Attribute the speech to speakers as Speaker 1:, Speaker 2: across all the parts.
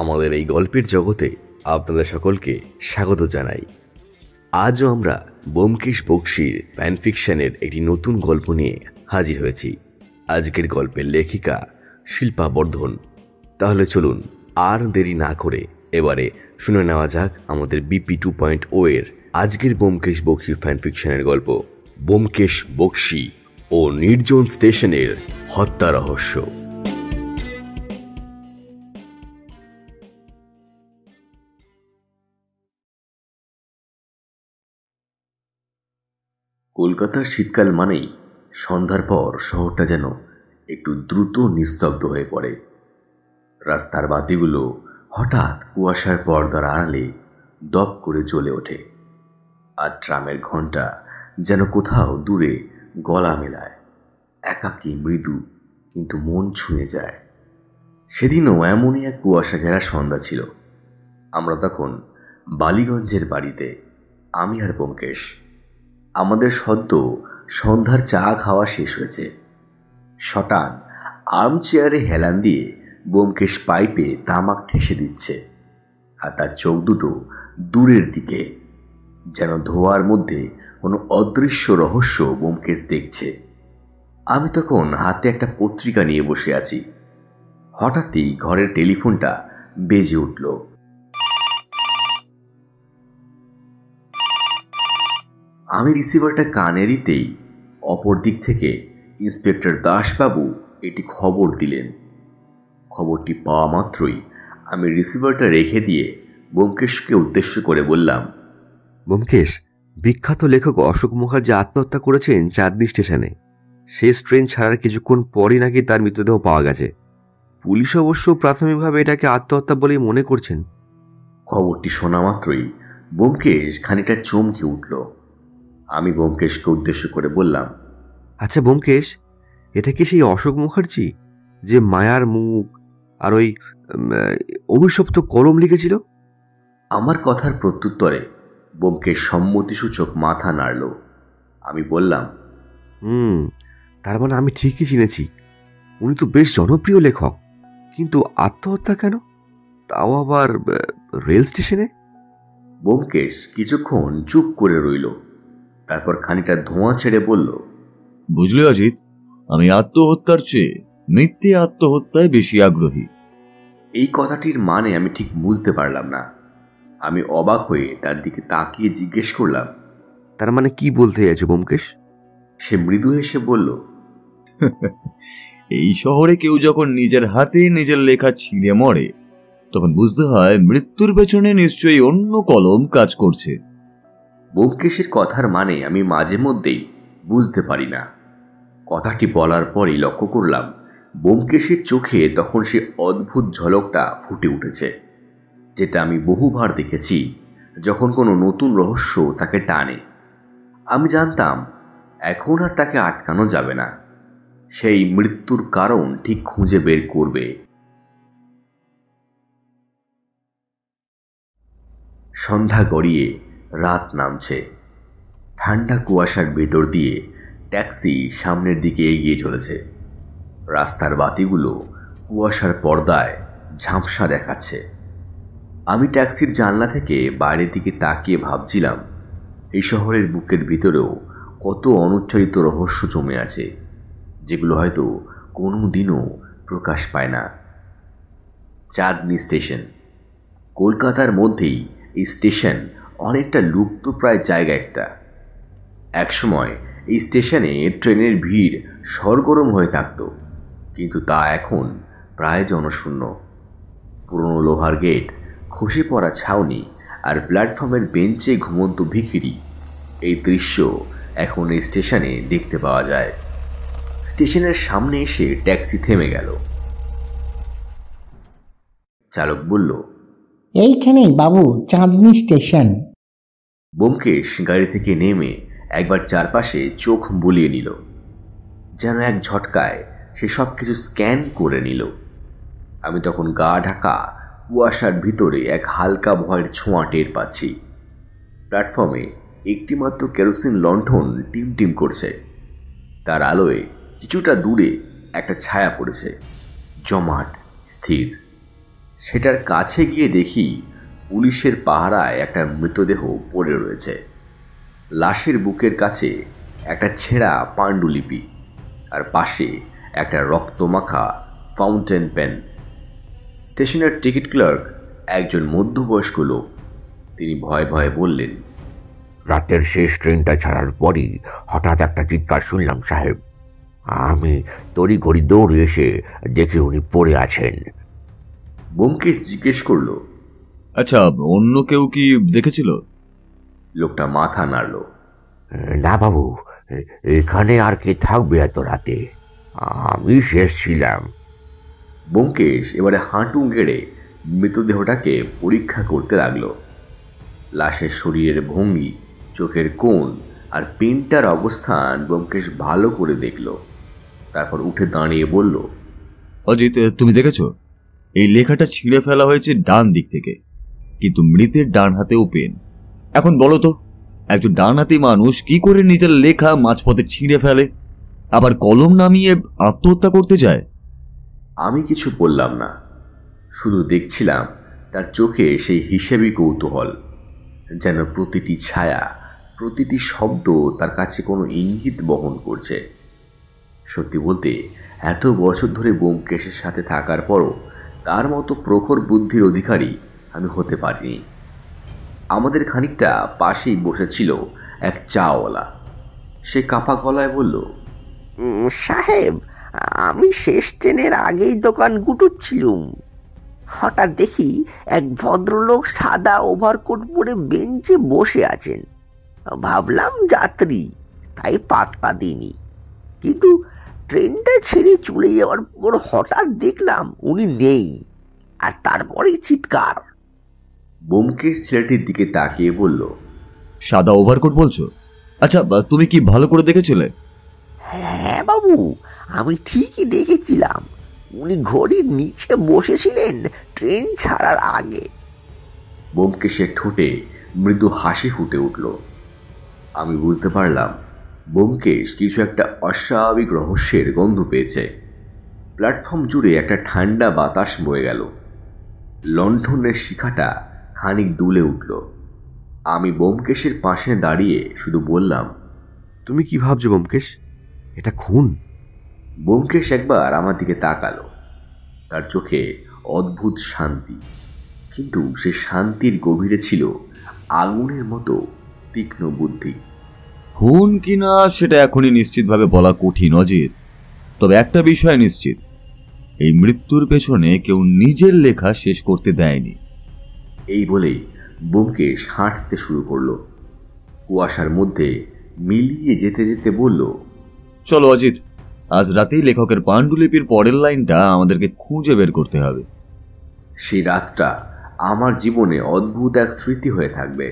Speaker 1: আমাদের এই গল্পের জগতে আপনাদের সকলকে স্বাগত জানাই। আজও আমরা ব্যোমকেশ বক্সীর ফ্যানফিকশনের একটি নতুন গল্প নিয়ে হাজির হয়েছি। আজকের গল্পের লেখিকা শিল্পা বর্ধন। তাহলে চলুন আর দেরি না করে এবারে শুনে নেওয়া যাক আমাদের BP 2.0 এর আজকের ব্যোমকেশ বক্সীর ফ্যানফিকশনের গল্প, ব্যোমকেশ বক্সী ও নির্জন স্টেশনের হত্যা রহস্য। কলকাতার শীতকাল মানেই সন্ধ্যার পর শহরটা যেন একটু দ্রুত নিস্তব্ধ হয়ে পড়ে। রাস্তার বাতিগুলো হঠাৎ কুয়াশার পর্দার আড়ালে দপ করে জ্বলে ওঠে, আর ট্রামের ঘণ্টা যেন কোথাও দূরে গলা মেলায়, একাকী মৃদু কিন্তু মন ছুঁয়ে যায়। সেদিনও এমনই এক কুয়াশা ঘেরা সন্ধ্যা ছিল। আমরা তখন বালিগঞ্জের বাড়িতে, আমি আর ব্যোমকেশ। আমাদের সদ্য সন্ধ্যার চা খাওয়া শেষ হয়েছে। শটান আর্মচেয়ারে হেলান দিয়ে ব্যোমকেশ পাইপে তামাক ঠেসে দিচ্ছে, আর তার চোখ দুটো দূরের দিকে, যেন ধোঁয়ার মধ্যে কোনো অদৃশ্য রহস্য ব্যোমকেশ দেখছে। আমি তখন হাতে একটা পত্রিকা নিয়ে বসে আছি। হঠাৎই ঘরের টেলিফোনটা বেজে উঠল। আমি রিসিভারটা কানে দিতেই অপর দিক থেকে ইন্সপেক্টর দাসবাবু এটি খবর দিলেন। খবরটি পাওয়া মাত্রই আমি রিসিভারটা রেখে দিয়ে ব্যোমকেশকে উদ্দেশ্য করে বললাম,
Speaker 2: ব্যোমকেশ, বিখ্যাত লেখক অশোক মুখার্জি আত্মহত্যা করেছেন চাঁদনী স্টেশনে। শেষ ট্রেন ছাড়ার কিছুক্ষণ পরই নাকি তার মৃতদেহ পাওয়া গেছে। পুলিশ অবশ্য প্রাথমিকভাবে এটাকে আত্মহত্যা বলেই মনে করছেন।
Speaker 1: খবরটি শোনা মাত্রই ব্যোমকেশ খানিকটা চমকে উঠল। আমি ব্যোমকেশকে উদ্দেশ্য করে বললাম,
Speaker 2: আচ্ছা ব্যোমকেশ, এটা কি সেই অশোক মুখার্জি যে মায়ার মুখ আর ওই অভিশপ্ত কলম লিখেছিল?
Speaker 1: আমার কথার প্রত্যুত্তরে ব্যোমকেশ সম্মতিসূচক মাথা নাড়ল। আমি বললাম,
Speaker 2: তার মানে আমি ঠিকই চিনেছি। উনি তো বেশ জনপ্রিয় লেখক, কিন্তু আত্মহত্যা কেন, তাও আবার রেল স্টেশনে?
Speaker 1: ব্যোমকেশ কিছুক্ষণ চুপ করে রইল, তারপর খানিকটা ধোঁয়া ছেড়ে বলল,
Speaker 3: বুঝলে অজিত, আমি আত্মহত্যার চেয়ে মিথ্যে আত্মহত্যায় বেশি আগ্রহী।
Speaker 1: এই কথাটির মানে আমি ঠিক বুঝতে পারলাম না। আমি অবাক হয়ে তার দিকে তাকিয়ে জিজ্ঞেস করলাম,
Speaker 2: তার মানে কি বলতে চাইছো ব্যোমকেশ?
Speaker 1: সে মৃদু হেসে বলল,
Speaker 3: এই শহরে কেউ যখন নিজের হাতে নিজের লেখা ছিঁড়ে মরে, তখন বুঝতে হয় মৃত্যুর পেছনে নিশ্চয়ই অন্য কলম কাজ করছে।
Speaker 1: ব্যোমকেশের কথার মানে আমি মাঝে মধ্যেই বুঝতে পারি না। কথাটি বলার পরই লক্ষ্য করলাম ব্যোমকেশের চোখে তখন সে অদ্ভুত ঝলকটা ফুটে উঠেছে, যেটা আমি বহুবার দেখেছি যখন কোনো নতুন রহস্য তাকে টানে। আমি জানতাম এখন আর তাকে আটকানো যাবে না। সেই মৃত্যুর কারণ ঠিক খুঁজে বের করবে। সন্ধ্যা গড়িয়ে রাত নামছে। ঠান্ডা কুয়াশার ভেতর দিয়ে ট্যাক্সি সামনের দিকে এগিয়ে চলেছে। রাস্তার বাতিগুলো কুয়াশার পর্দায় ঝাপসা দেখাচ্ছে। আমি ট্যাক্সির জানলা থেকে বাইরের দিকে তাকিয়ে ভাবছিলাম, এই শহরের বুকের ভিতরেও কত অনুচ্চারিত রহস্য জমে আছে, যেগুলো হয়তো কোনো দিনও প্রকাশ পায় না। চাঁদনী স্টেশন। কলকাতার মধ্যেই এই স্টেশন অনেকটা লুপ্তপ্রায় জায়গা একটা। একসময় এই স্টেশনে ট্রেনের ভিড় সরগরম হয়ে থাকত, কিন্তু তা এখন প্রায় জনশূন্য। পুরনো লোহার গেট, খসে পড়া ছাউনি আর প্ল্যাটফর্মের বেঞ্চে ঘুমন্ত ভিখিরি, এই দৃশ্য এখন এই স্টেশনে দেখতে পাওয়া যায়। স্টেশনের সামনে এসে ট্যাক্সি থেমে গেল। চালক বলল,
Speaker 4: এইখানেই বাবু, চাঁদনী স্টেশন।
Speaker 1: ব্যোমকেশ গাড়ি থেকে নেমে একবার চারপাশে চোখ বুলিয়ে নিল, যেন এক ঝটকায় সে সব কিছু স্ক্যান করে নিল। আমি তখন গা ঢাকা কুয়াশার ভিতরে এক হালকা ভয়ের ছোঁয়া টের পাচ্ছি। প্ল্যাটফর্মে একটিমাত্র কেরোসিন লণ্ঠন টিম টিম করছে। তার আলোয় কিছুটা দূরে একটা ছায়া পড়েছে, জমাট, স্থির। সেটার কাছে গিয়ে দেখি পুলিশের পাহারায় একটা মৃতদেহ পড়ে রয়েছে। লাশের বুকের কাছে একটা ছেঁড়া পাণ্ডুলিপি, আর পাশে একটা রক্তমাখা ফাউন্টেন পেন। স্টেশনের টিকিট ক্লার্ক, একজন মধ্যবয়স্ক লোক, তিনি ভয়ে ভয়ে বললেন,
Speaker 5: রাতের শেষ ট্রেনটা ছাড়ার পরই হঠাৎ একটা চিৎকার শুনলাম সাহেব। আমি তড়িঘড়ি দৌড়ে এসে দেখি উনি পড়ে আছেন।
Speaker 1: ব্যোমকেশ জিজ্ঞেস করল,
Speaker 3: আচ্ছা, অন্য কেউ কি দেখেছিল?
Speaker 1: লোকটা মাথা নাড়ল।
Speaker 5: না বাবু, এখানে আর কে থাকবে এত রাতে? আমি শেষ ছিলাম।
Speaker 1: ব্যোমকেশ এবারে হাঁটু গেড়ে মৃতদেহটাকে পরীক্ষা করতে লাগল। লাশের শরীরের ভঙ্গি, চোখের কোণ আর পিনটার অবস্থান ব্যোমকেশ ভালো করে দেখল। তারপর উঠে দাঁড়িয়ে বলল,
Speaker 3: অজিত, তুমি দেখেছ? এই লেখাটা ছিঁড়ে ফেলা হয়েছে ডান দিক থেকে, কিন্তু মৃতের ডান হাতেও পেন। এখন বলো তো, একজন ডানহাতি মানুষ কি করে নিজের লেখা মাঝপথে ছিঁড়ে ফেলে, আবার কলম নামিয়ে আত্মহত্যা করতে যায়?
Speaker 1: আমি কিছু বললাম না, শুধু দেখছিলাম তার চোখে সেই হিসেবি কৌতূহল, যেন প্রতিটি ছায়া, প্রতিটি শব্দ তার কাছে কোনো ইঙ্গিত বহন করছে। সত্যি বলতে, এত বছর ধরে ব্যোমকেশের সাথে থাকার পরও তার মতো প্রখর বুদ্ধির অধিকারী আমি হতে পারিনি। আমাদের খানিকটা পাশেই বসেছিল এক চাওয়ালা। সে কাপা গলায় বলল,
Speaker 6: সাহেব, আমি শেষ ট্রেনের আগেই দোকান গুটুচ্ছিলুম। হঠাৎ দেখি এক ভদ্রলোক সাদা ওভারকোট পরে বেঞ্চে বসে আছেন। ভাবলাম যাত্রী, তাই পাত্তা দিইনি। কিন্তু ট্রেনটা ছেড়ে চলে যাওয়ার পর হঠাৎ দেখলাম উনি নেই, আর তারপরেই চিৎকার।
Speaker 1: ব্যোমকেশ ছেলেটির দিকে তাকিয়ে বলল,
Speaker 3: সাদা ওভারকোট বলছো? আচ্ছা, তুমি কি ভালো করে দেখেছিলে?
Speaker 6: হ্যাঁ বাবু, আমি ঠিকই দেখেছিলাম। উনি ঘড়ির নিচে বসেছিলেন ট্রেন ছাড়ার আগে।
Speaker 1: ব্যোমকেশের ঠোঁটে মৃদু হাসি ফুটে উঠল। আমি বুঝতে পারলাম ব্যোমকেশ কিছু একটা অস্বাভাবিক রহস্যের গন্ধ পেয়েছে। প্ল্যাটফর্ম জুড়ে একটা ঠান্ডা বাতাস বয়ে গেল। লণ্ঠনের শিখাটা খানিক দুলে উঠল। আমি ব্যোমকেশের পাশে দাঁড়িয়ে শুধু বললাম,
Speaker 2: তুমি কি ভাবছো ব্যোমকেশ? এটা খুন?
Speaker 1: ব্যোমকেশ একবার আমার দিকে তাকালো। তার চোখে অদ্ভুত শান্তি, কিন্তু সে শান্তির গভীরে ছিল আগুনের মতো তীক্ষ্ণ বুদ্ধি।
Speaker 3: খুন কিনা সেটা এখনই নিশ্চিতভাবে বলা কঠিন অজিত, তবে একটা বিষয় নিশ্চিত, এই মৃত্যুর পেছনে কেউ নিজের লেখা শেষ করতে দেয়নি।
Speaker 1: এই বলেই ব্যোমকেশ হাঁটতে শুরু করলো। কুয়াশার মধ্যে মিলিয়ে যেতে যেতে বলল,
Speaker 3: চলো অজিত, আজ রাতেই লেখকের পাণ্ডুলিপির পরের লাইনটা আমাদেরকে খুঁজে বের করতে হবে।
Speaker 1: সেই রাতটা আমার জীবনে অদ্ভুত এক স্মৃতি হয়ে থাকবে।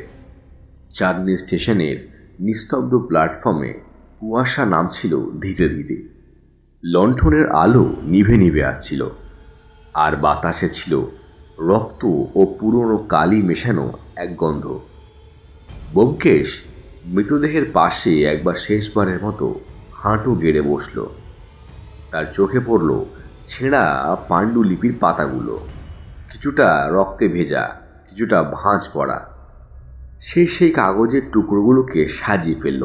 Speaker 1: চাঁদনী স্টেশনের নিস্তব্ধ প্ল্যাটফর্মে কুয়াশা নামছিল ধীরে ধীরে। লণ্ঠনের আলো নিভে নিভে আসছিল, আর বাতাসে ছিল রক্ত ও পুরনো কালি মেশানো এক গন্ধ। ব্যোমকেশ মৃতদেহের পাশে একবার শেষবারের মতো হাঁটু গেড়ে বসল। তার চোখে পড়ল ছেঁড়া পাণ্ডুলিপির পাতাগুলো, কিছুটা রক্তে ভেজা, কিছুটা ভাঁজ পড়া। সে সেই কাগজের টুকরোগুলোকে সাজিয়ে ফেলল,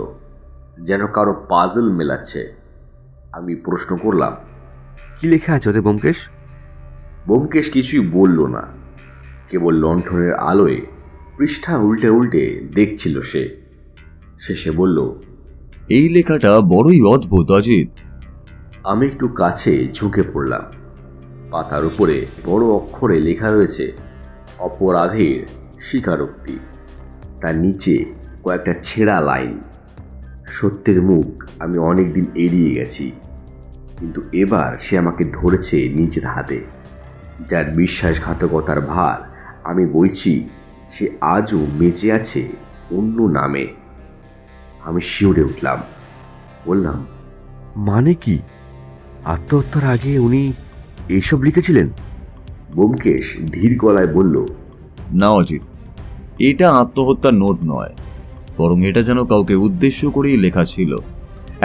Speaker 1: যেন কারো পাজল মেলাচ্ছে। আমি প্রশ্ন করলাম,
Speaker 2: কি লেখা আছে ওতে ব্যোমকেশ?
Speaker 1: ব্যোমকেশ কিছুই বলল না, কেবল লণ্ঠনের আলোয় পৃষ্ঠা উল্টে উল্টে দেখছিল সে। শেষে বলল,
Speaker 3: এই লেখাটা বড়ই অদ্ভুত অজিত।
Speaker 1: আমি একটু কাছে ঝুঁকে পড়লাম। পাতার উপরে বড় অক্ষরে লেখা রয়েছে অপরাধের স্বীকারোক্তি। তার নিচে কয়েকটা ছেঁড়া লাইন। সত্যের মুখ আমি অনেকদিন এড়িয়ে গেছি, কিন্তু এবার সে আমাকে ধরেছে নিজের হাতে। যার বিশ্বাসঘাতকতার ভার আমি বইছি, সে আজও বেঁচে আছে অন্য নামে। আমি শিউরে উঠলাম, বললাম,
Speaker 2: মানে কি? আত্মহত্যার আগে উনি এইসব লিখেছিলেন?
Speaker 1: ব্যোমকেশ ধীর গলায় বলল,
Speaker 3: না অজিত, এটা আত্মহত্যার নোট নয়, বরং এটা যেন কাউকে উদ্দেশ্য করেই লেখা ছিল।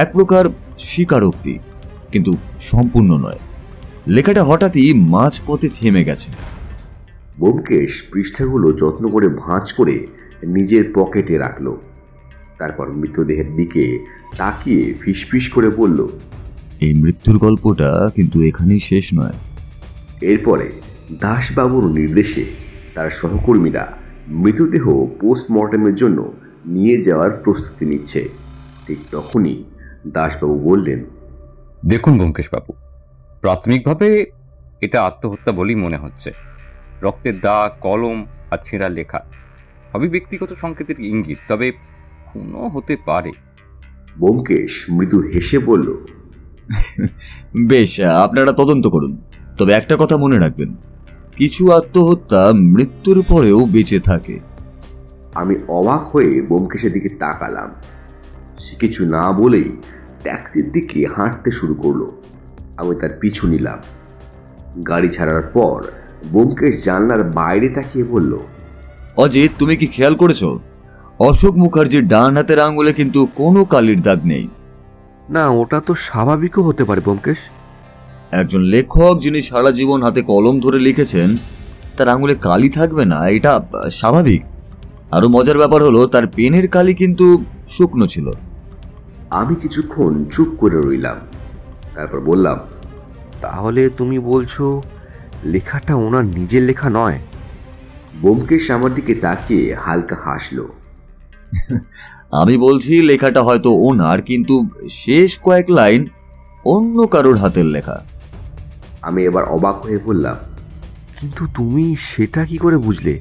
Speaker 3: এক প্রকার স্বীকারোক্তি, কিন্তু সম্পূর্ণ নয়। লেখাটা হঠাৎই মাঝপথে থেমে গেছে।
Speaker 1: ব্যোমকেশ পৃষ্ঠাগুলো যত্ন করে ভাঁজ করে নিজের পকেটে রাখল। তারপর মৃতদেহের দিকে তাকিয়ে ফিসফিস করে বলল,
Speaker 3: এই মৃত্যুর গল্পটা কিন্তু এখানেই শেষ নয়।
Speaker 1: এরপরে দাসবাবুর নির্দেশে তার সহকর্মীরা মৃতদেহ পোস্টমর্টেমের জন্য নিয়ে যাওয়ার প্রস্তুতি নিচ্ছে। ঠিক তখনই দাসবাবু বললেন,
Speaker 7: দেখুন ব্যোমকেশবাবু, প্রাথমিকভাবে এটা আত্মহত্যা বলেই মনে হচ্ছে। রক্তের দাগ, কলম আর ছেঁড়া লেখা সবই ব্যক্তিগত সংকেতের ইঙ্গিত, তবে খুনও হতে পারে।
Speaker 1: ব্যোমকেশ মৃদু হেসে বলল,
Speaker 3: বেশ, আপনারা তদন্ত করুন, তবে একটা কথা মনে রাখবেন, কিছু আত্মহত্যা মৃত্যুর পরেও বেঁচে থাকে।
Speaker 1: আমি অবাক হয়ে ব্যোমকেশের দিকে তাকালাম। সে কিছু না বলেই ট্যাক্সির দিকে হাঁটতে শুরু করলো। আমি তার পিছু নিলাম। গাড়ি ছাড়ার পর ব্যোমকেশ জানলার বাইরে তাকিয়ে বলল,
Speaker 3: অজিত, তুমি কি খেয়াল করেছো অশোক মুখার্জির ডান হাতের আঙুলে কিন্তু কোনো কালির দাগ নেই?
Speaker 2: না, ওটা তো স্বাভাবিকও হতে পারে ব্যোমকেশ।
Speaker 3: একজন লেখক যিনি সারা জীবন হাতে কলম ধরে লিখেছেন, তার আঙুলে কালি থাকবে না, এটা স্বাভাবিক। আরো মজার ব্যাপার হলো, তার পেনের কালি কিন্তু শুকনো ছিল।
Speaker 1: আমি কিছুক্ষণ চুপ করে রইলাম। তারপর বললাম,
Speaker 2: তাহলে তুমি বলছো লেখাটা ওনার নিজের লেখা নয়?
Speaker 1: ব্যোমকেশ আমার দিকে তাকিয়ে হালকা হাসল।
Speaker 3: আমি বলছি লেখাটা হয়তো ওনার, কিন্তু শেষ কয়েক লাইন অন্য কারোর হাতের লেখা।
Speaker 1: আমি এবার অবাক হয়ে বললাম,
Speaker 2: কিন্তু তুমি সেটা কি করে বুঝলে?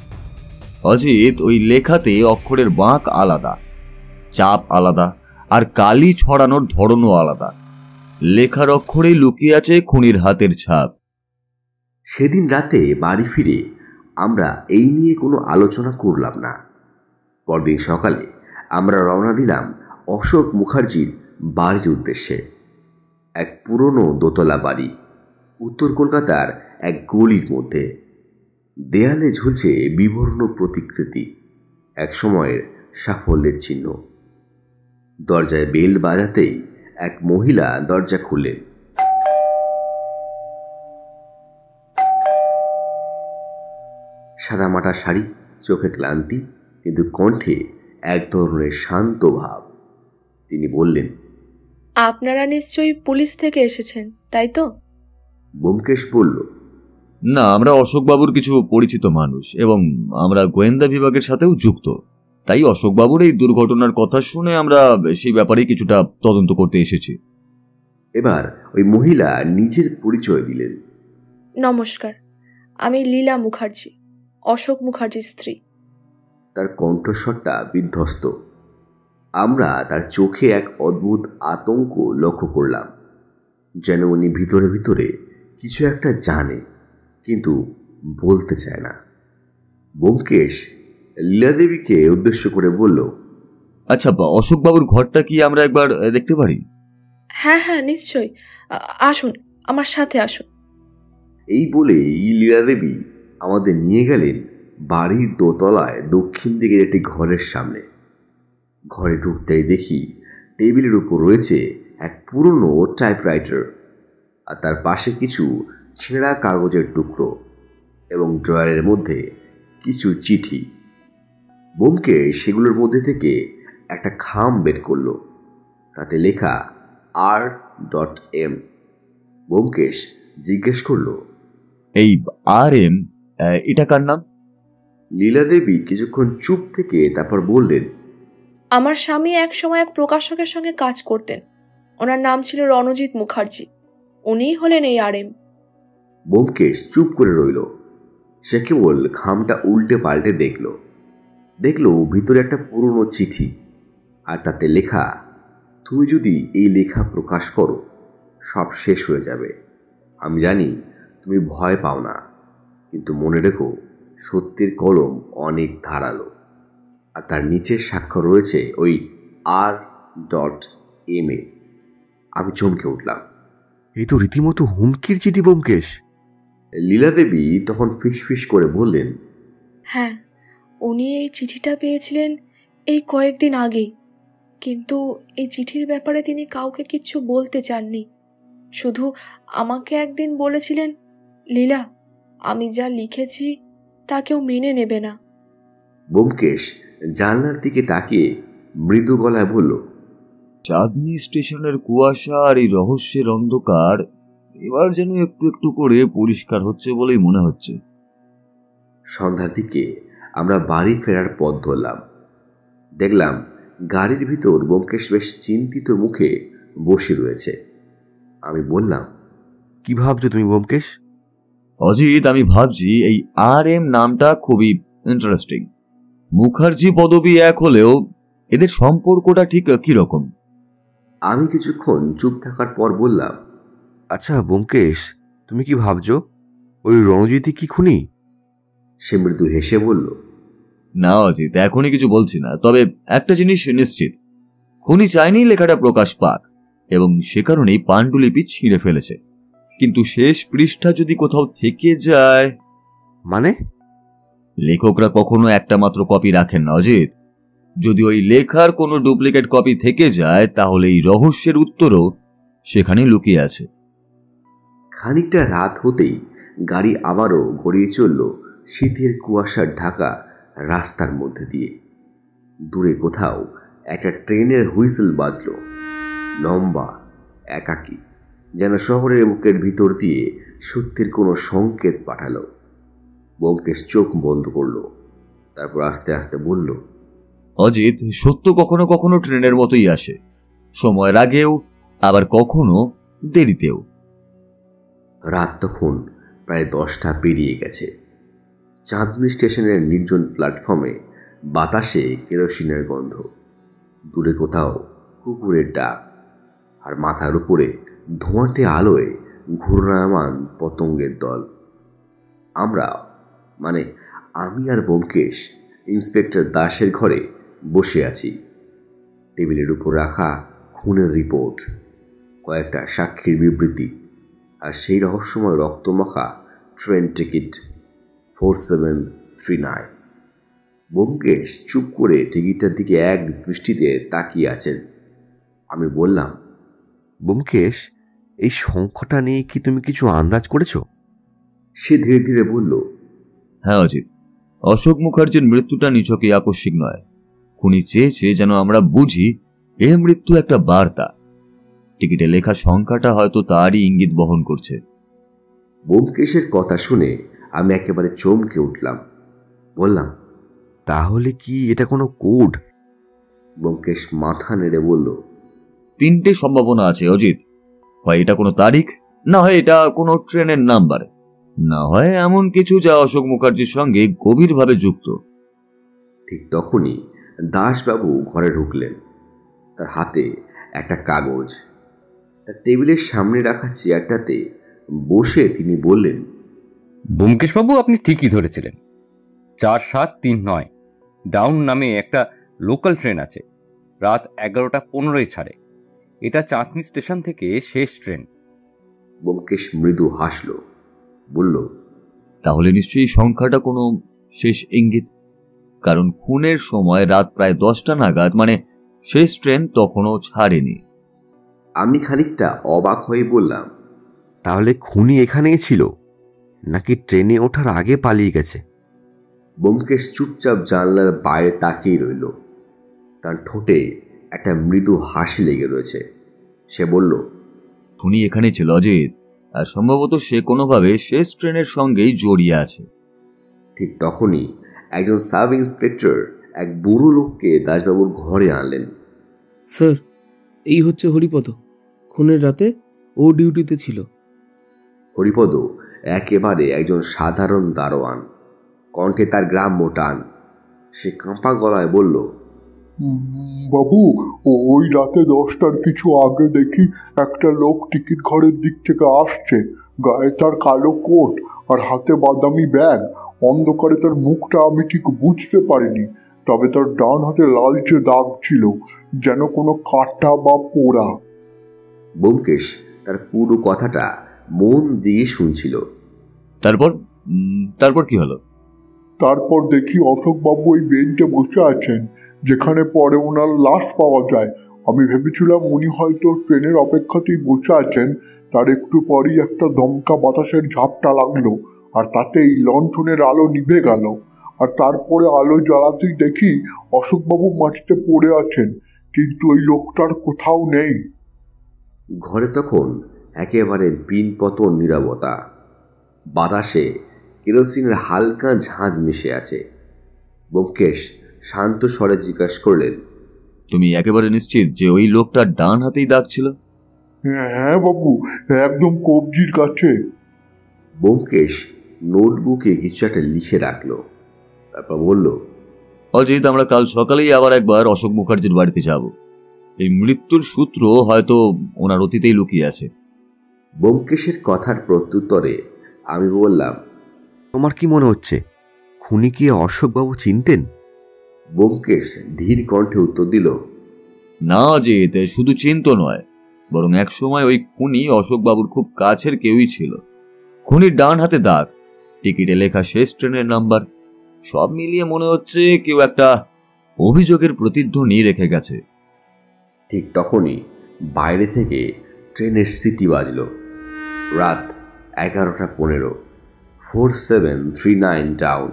Speaker 3: অজিত, ওই লেখাতে অক্ষরের বাঁক আলাদা, চাপ আলাদা, আর কালি ছড়ানোর ধরনও আলাদা। লেখার অক্ষরেই লুকিয়ে আছে খুনির হাতের ছাপ।
Speaker 1: সেদিন রাতে বাড়ি ফিরে আমরা এই নিয়ে কোনো আলোচনা করলাম না। পরদিন সকালে আমরা রওনা দিলাম অশোক মুখার্জির বাড়ির উদ্দেশ্যে। এক পুরনো দোতলা বাড়ি, উত্তর কলকাতার এক গলির মধ্যে। দেয়ালে ঝুলছে বিবর্ণ প্রতিকৃতি, এক সময়ের সাফল্যের চিহ্ন। দরজায় বেল বাজাতেই এক মহিলা দরজা খুললেন। সাদামাটা শাড়ি, চোখে ক্লান্তি, কিন্তু কণ্ঠে এক ধরনের শান্ত ভাব। তিনি বললেন,
Speaker 8: আপনারা নিশ্চয়ই পুলিশ থেকে এসেছেন, তাই তো?
Speaker 1: ব্যোমকেশ বলল,
Speaker 3: না, আমরা অশোকবাবুর কিছু পরিচিত মানুষ এবং আমরা গোয়েন্দা বিভাগের সাথেও যুক্ত। তাই অশোকবাবুর এই দুর্ঘটনার কথা শুনে আমরা সেই ব্যাপারে কিছুটা তদন্ত করতে এসেছি।
Speaker 1: এবার ওই মহিলা নিজের পরিচয় দিলেন।
Speaker 8: নমস্কার, আমি লীলা মুখার্জি, অশোক মুখার্জির স্ত্রী।
Speaker 1: তার কণ্ঠস্বরটা বিধ্বস্ত। আমরা তার চোখে এক অদ্ভুত আতঙ্ক লক্ষ্য করলাম, যেন উনি ভিতরে ভিতরে কিছু একটা জানে কিন্তু বলতে চায় না। ব্যোমকেশ লীলাদেবীকে উদ্দেশ্য করে বলল,
Speaker 3: আচ্ছা, অশোকবাবুর ঘরটা কি আমরা একবার দেখতে পারি?
Speaker 8: হ্যাঁ হ্যাঁ, নিশ্চয়ই, আসুন, আমার সাথে আসুন।
Speaker 1: এই বলে লীলাদেবী আমাদের নিয়ে গেলেন বাড়ির দোতলায় দক্ষিণ দিকের একটি ঘরের সামনে। ঘরে ঢুকতেই দেখি টেবিলের উপর রয়েছে এক পুরনো টাইপরাইটার, আর তার পাশে কিছু ছেঁড়া কাগজের টুকরো এবং ড্রয়ারের মধ্যে কিছু চিঠি। ব্যোমকেশ সেগুলোর মধ্যে থেকে একটা খাম বের করল, তাতে লেখা R.M। ব্যোমকেশ জিজ্ঞেস করল,
Speaker 3: এই RM, এটা কার নাম?
Speaker 1: লীলাদেবী কিছুক্ষণ চুপ থেকে তারপর বললেন,
Speaker 8: আমার স্বামী এক সময় এক প্রকাশকের সঙ্গে কাজ করতেন। ওনার নাম ছিল রণজিৎ মুখার্জি। উনিই হলেন এই RM।
Speaker 1: ব্যোমকেশ চুপ করে রইল। সে কেবল খামটা উল্টে পাল্টে দেখল ভিতরে একটা পুরনো চিঠি, আর তাতে লেখা, তুমি যদি এই লেখা প্রকাশ করো সব শেষ হয়ে যাবে। আমি জানি তুমি ভয় পাও না, কিন্তু মনে রেখো সত্যের কলম অনেক ধারালো। আর তার নিচের স্বাক্ষর রয়েছে ওই R.M। আমি চমকে উঠলাম।
Speaker 2: এই তো রীতিমতো হুমকির চিঠি ব্যোমকেশ।
Speaker 1: লীলাদেবী তখন ফিসফিস করে বললেন,
Speaker 8: হ্যাঁ, উনি এই চিঠিটা পেয়েছিলেন এই কয়েকদিন আগেই, কিন্তু এই চিঠির ব্যাপারে তিনি কাউকে কিচ্ছু বলতে চাননি। শুধু আমাকে একদিন বলেছিলেন, লীলা, আমি যা লিখেছি তা কেউ মেনে নেবে না।
Speaker 1: ব্যোমকেশ জানলার দিকে তাকিয়ে মৃদু গলায় বলল,
Speaker 3: চাঁদনি স্টেশনের কুয়াশা আর এই রহস্যের অন্ধকার এবার যেন একটু একটু করে পরিষ্কার হচ্ছে বলেই মনে হচ্ছে।
Speaker 1: সন্ধ্যার দিকে আমরা বাড়ি ফেরার পথ ধরলাম। দেখলাম গাড়ির ভিতর ব্যোমকেশ বেশ চিন্তিত মুখে বসে রয়েছে। আমি বললাম,
Speaker 2: কি ভাবছো তুমি ব্যোমকেশ?
Speaker 3: অজিত, আমি ভাবছি এই RM নামটা খুবই ইন্টারেস্টিং। মুখার্জি পদবি এক হলেও এদের সম্পর্কটা ঠিক কিরকম?
Speaker 1: আমি কিছুক্ষণ চুপ থাকার পর বললাম,
Speaker 2: আচ্ছা ব্যোমকেশ, তুমি কি ভাবছো ওই রণজিৎই কি খুনি?
Speaker 1: সে মৃদু হেসে বলল,
Speaker 3: না অজিত, এখনই কিছু বলছি না, তবে একটা জিনিস নিশ্চিত, খুনি চায়নি লেখাটা প্রকাশ পাক এবং সে কারণেই পাণ্ডুলিপি ছিঁড়ে ফেলেছে। কিন্তু শেষ পৃষ্ঠা যদি কোথাও থেকে যায়।
Speaker 2: মানে?
Speaker 3: লেখকরা কখনো একটা মাত্র কপি রাখেন না অজিত। যদি ওই লেখার কোনো ডুপ্লিকেট কপি থেকে যায় তাহলে এই রহস্যের উত্তরও সেখানে লুকিয়ে আছে।
Speaker 1: খানিকটা রাত হতেই গাড়ি আবারও গড়িয়ে চলল শীতের কুয়াশার ঢাকা রাস্তার মধ্যে দিয়ে। দূরে কোথাও একটা ট্রেনের হুইসেল বাজল, লম্বা, একাকী, যেন শহরের বুকের ভিতর দিয়ে সত্যির কোনো সংকেত পাঠালো। ব্যোমকেশ চোখ বন্ধ করলো, তারপর আস্তে আস্তে বলল,
Speaker 3: অজিত, সত্য কখনো কখনো ট্রেনের মতোই আসে, সময়ের আগেও আবার কখনো দেরিতেও।
Speaker 1: রাত তখন প্রায় 10টা পেরিয়ে গেছে। চাঁদনি স্টেশনের নির্জন প্ল্যাটফর্মে বাতাসে কেরোসিনের গন্ধ, দূরে কোথাও কুকুরের ডাক, আর মাথার উপরে ধোঁয়াটে আলোয় ঘূর্ণায়মান পতঙ্গের দল। আমি আর ব্যোমকেশ ইন্সপেক্টর দাসের ঘরে বসে আছি। টেবিলের উপর রাখা খুনের রিপোর্ট, কয়েকটা সাক্ষীর বিবৃতি, আর সেই রহস্যময় রক্তমাখা ট্রেন টিকিট 4739। ব্যোমকেশ চুপ করে টিকিটটার দিকে এক দৃষ্টিতে তাকিয়ে আছেন। আমি বললাম,
Speaker 2: ব্যোমকেশ, এই সংখ্যাটা নিয়ে কি তুমি কিছু আন্দাজ করেছো?
Speaker 1: সে ধীরে ধীরে বলল,
Speaker 3: হ্যাঁ অজিত, অশোক মুখার্জির মৃত্যুটা নিছকই আকস্মিক নয়। খুনি চেয়েছে যেন আমরা বুঝি এ মৃত্যু একটা বার্তা। টিকিটে লেখা সংখ্যাটা হয়তো তারই ইঙ্গিত বহন করছে।
Speaker 1: ব্যোমকেশের কথা শুনে আমি একেবারে চমকে উঠলাম। বললাম,
Speaker 2: তাহলে কি এটা কোনো কোড?
Speaker 1: ব্যোমকেশ মাথা নেড়ে বলল,
Speaker 3: 3টে সম্ভাবনা আছে অজিত। হয় এটা কোনো তারিখ, না হয় এটা কোনো ট্রেনের নাম্বার, না হয় এমন কিছু যা অশোক মুখার্জির সঙ্গে গভীরভাবে যুক্ত।
Speaker 1: ঠিক তখনই দাসবাবু ঘরে ঢুকলেন। তার হাতে একটা কাগজ। তার টেবিলের সামনে রাখা চেয়ারটাতে বসে তিনি বললেন,
Speaker 7: ব্যোমকেশবাবু, আপনি ঠিকই ধরেছিলেন। 4739 ডাউন নামে একটা লোকাল ট্রেন আছে, রাত 11:15 ছাড়ে। এটা চাঁদনি স্টেশন থেকে শেষ ট্রেন।
Speaker 1: ব্যোমকেশ মৃদু হাসল, বলল,
Speaker 3: তাহলে নিশ্চয়ই সংখ্যাটা কোনো শেষ ইঙ্গিত, কারণ খুনের সময় রাত প্রায় 10টা নাগাদ, মানে শেষ ট্রেন তখনও ছাড়েনি।
Speaker 1: আমি খানিকটা অবাক হয়ে বললাম,
Speaker 2: তাহলে খুনি এখানেই ছিল নাকি ট্রেনে ওঠার আগে পালিয়ে গেছে?
Speaker 1: ব্যোমকেশ চুপচাপ জানলার বাইরে তাকিয়ে রইল। তার ঠোঁটে একটা মৃদু হাসি লেগে রয়েছে। সে বলল,
Speaker 3: খুনি এখানে ছিল অজিত, আর সম্ভবত সে কোনোভাবে শেষ ট্রেনের সঙ্গেই জড়িয়ে আছে।
Speaker 1: ঠিক তখনই একজন সাব ইন্সপেক্টর এক বুড়ো লোককে দাসবাবুর ঘরে আনলেন।
Speaker 9: স্যার, এই হচ্ছে হরিপদ। খুনের রাতে ও ডিউটিতে ছিল।
Speaker 1: হরিপদ একেবারে একজন সাধারণ দারোয়ান, কণ্ঠে তার গ্রাম্য টান। সে কাঁপা গলায় বলল,
Speaker 10: বাবু, ওই রাতে 10টার কিছু আগে দেখি একটা লোক টিকিট ঘরের দিক থেকে আসছে। গায়ে তার কালো কোট আর হাতে বাদামি ব্যাগ। অন্ধকারে তার মুখটা আমি ঠিক বুঝতে পারিনি, তবে তার ডান হাতে লালচে দাগ ছিল, যেন কোনো কাটা বা পোড়া।
Speaker 1: ব্যোমকেশ তার পুরো কথাটা মন দিয়ে শুনছিল।
Speaker 3: তারপর কি হলো?
Speaker 10: তারপর দেখি অশোকবাবু ওই বেঞ্চে বসে আছেন, যেখানে পরে ওনার লাশ পাওয়া যায়। আমি ভেবেছিলাম উনি হয়তো ট্রেনের অপেক্ষাতেই বসে আছেন, তার একটু পরই একটা দমকা বাতাসের ঝাপটা লাগলো, আর তাতেই লণ্ঠনের আলো নিভে গেল। আর তারপরে আলো জ্বালাতেই দেখি অশোকবাবু মাটিতে পড়ে আছেন, কিন্তু ওই লোকটার কোথাও নেই।
Speaker 1: ঘরে তখন একেবারে পিনপতন নীরবতা। বাতাসে কেরোসিনের হালকা ঝাঁঝ মিশে আছে। ব্যোমকেশ শান্ত স্বরে জিজ্ঞাসা করলেন,
Speaker 3: তুমি একেবারে নিশ্চিত যে ওই লোকটার ডান হাতেই দাগ ছিল?
Speaker 10: হ্যাঁ বাবু, একদম কবজির কাছে।
Speaker 1: ব্যোমকেশ নোটবুকে কিছু একটা লিখে রাখলো, তারপর বলল,
Speaker 3: অজিত, আমরা কাল সকালেই আবার একবার অশোক মুখার্জির বাড়িতে যাব। এই মৃত্যুর সূত্র হয়তো ওনার অতীতেই লুকিয়ে আছে।
Speaker 1: ব্যোমকেশের কথার প্রত্যুত্তরে আমি বললাম,
Speaker 2: তোমার কি মনে হচ্ছে খুনি কি অশোকবাবু চিনতেন?
Speaker 1: ব্যোমকেশ ধীর কণ্ঠে উত্তর দিল,
Speaker 3: না অজিত, শুধু চিন্ত নয়, বরং একসময় ওই খুনি অশোকবাবুর খুব কাছের কেউই ছিল। খুনির ডান হাতে দাগ, টিকিটে লেখা শেষ ট্রেনের নাম্বার, সব মিলিয়ে মনে হচ্ছে কেউ একটা অভিযোগের প্রতিধ্বনি রেখে গেছে।
Speaker 1: ঠিক তখনই বাইরে থেকে ট্রেনের সিটি বাজল। রাত 11:15। 4739 ডাউন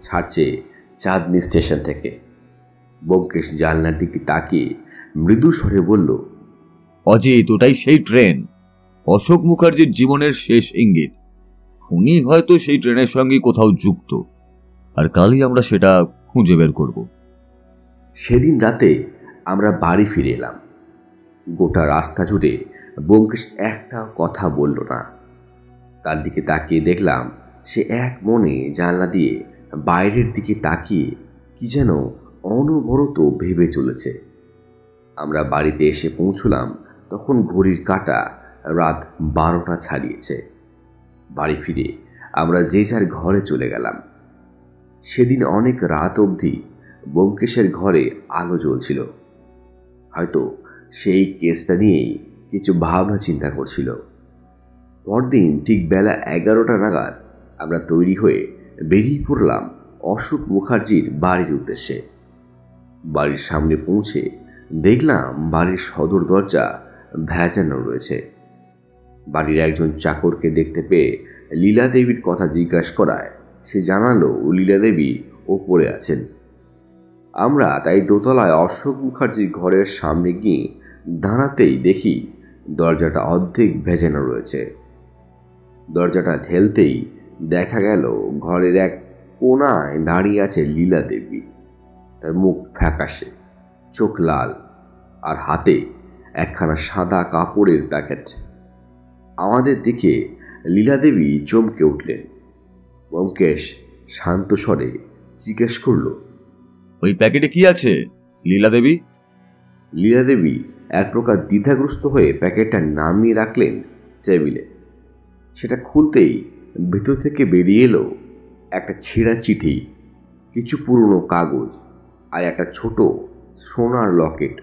Speaker 1: ছাড়ছে চাঁদনি স্টেশন থেকে। ব্যোমকেশ জানলার দিকে তাকিয়ে মৃদু স্বরে বলল,
Speaker 3: অজিত, ওটাই সেই ট্রেন, অশোক মুখার্জির জীবনের শেষ ইঙ্গিত। খুনি হয়তো সেই ট্রেনের সঙ্গে কোথাও যুক্ত, আর কালই আমরা সেটা খুঁজে বের করব।
Speaker 1: সেদিন রাতে আমরা বাড়ি ফিরে এলাম। গোটা রাস্তা জুড়ে ব্যোমকেশ একটা কথা বলল না। তার দিকে তাকিয়ে দেখলাম সে এক মনে জানলা দিয়ে বাইরের দিকে তাকিয়ে কি যেন অনবরত ভেবে চলেছে। আমরা বাড়িতে এসে পৌঁছলাম তখন ঘড়ির কাঁটা রাত 12টা ছাড়িয়েছে। বাড়ি ফিরে আমরা যে যার ঘরে চলে গেলাম। সেদিন অনেক রাত অবধি ব্যোমকেশের ঘরে আলো জ্বলছিল। হয়তো সেই কেসটা নিয়েই কিছু ভাবনা চিন্তা করছিল। পরদিন ঠিক বেলা 11টা নাগাদ আমরা তৈরি হয়ে বেরিয়ে পড়লাম অশোক মুখার্জির বাড়ির উদ্দেশ্যে। বাড়ির সামনে পৌঁছে দেখলাম বাড়ির সদর দরজা ভেজানো রয়েছে। বাড়ির একজন চাকরকে দেখতে পেয়ে লীলা দেবীর কথা জিজ্ঞাসা করায় সে জানালো লীলা দেবী ওপরে আছেন। আমরা তাই দোতলায় অশোক মুখার্জির ঘরের সামনে গিয়ে দাঁড়াতেই দেখি দরজাটা অর্ধেক ভেজানো রয়েছে। দরজাটা ঠেলতেই দেখা গেল ঘরের এক কোণায় দাঁড়িয়ে আছে লীলা দেবী। তার মুখ ফ্যাকাশে, চোখ লাল, আর হাতে একখানা সাদা কাপড়ের প্যাকেট। আমাদের দিকে লীলা দেবী চমকে উঠলেন। ব্যোমকেশ শান্ত স্বরে জিজ্ঞেস করল,
Speaker 3: ওই প্যাকেটে কি আছে লীলা দেবী?
Speaker 1: লীলা দেবী এক প্রকার দ্বিধাগ্রস্ত হয়ে প্যাকেটটা নামিয়ে রাখলেন টেবিলে। সেটা খুলতেই ভেতর থেকে বেরিয়ে এলো একটা ছেঁড়া চিঠি, কিছু পুরনো কাগজ আর একটা ছোট সোনার লকেট।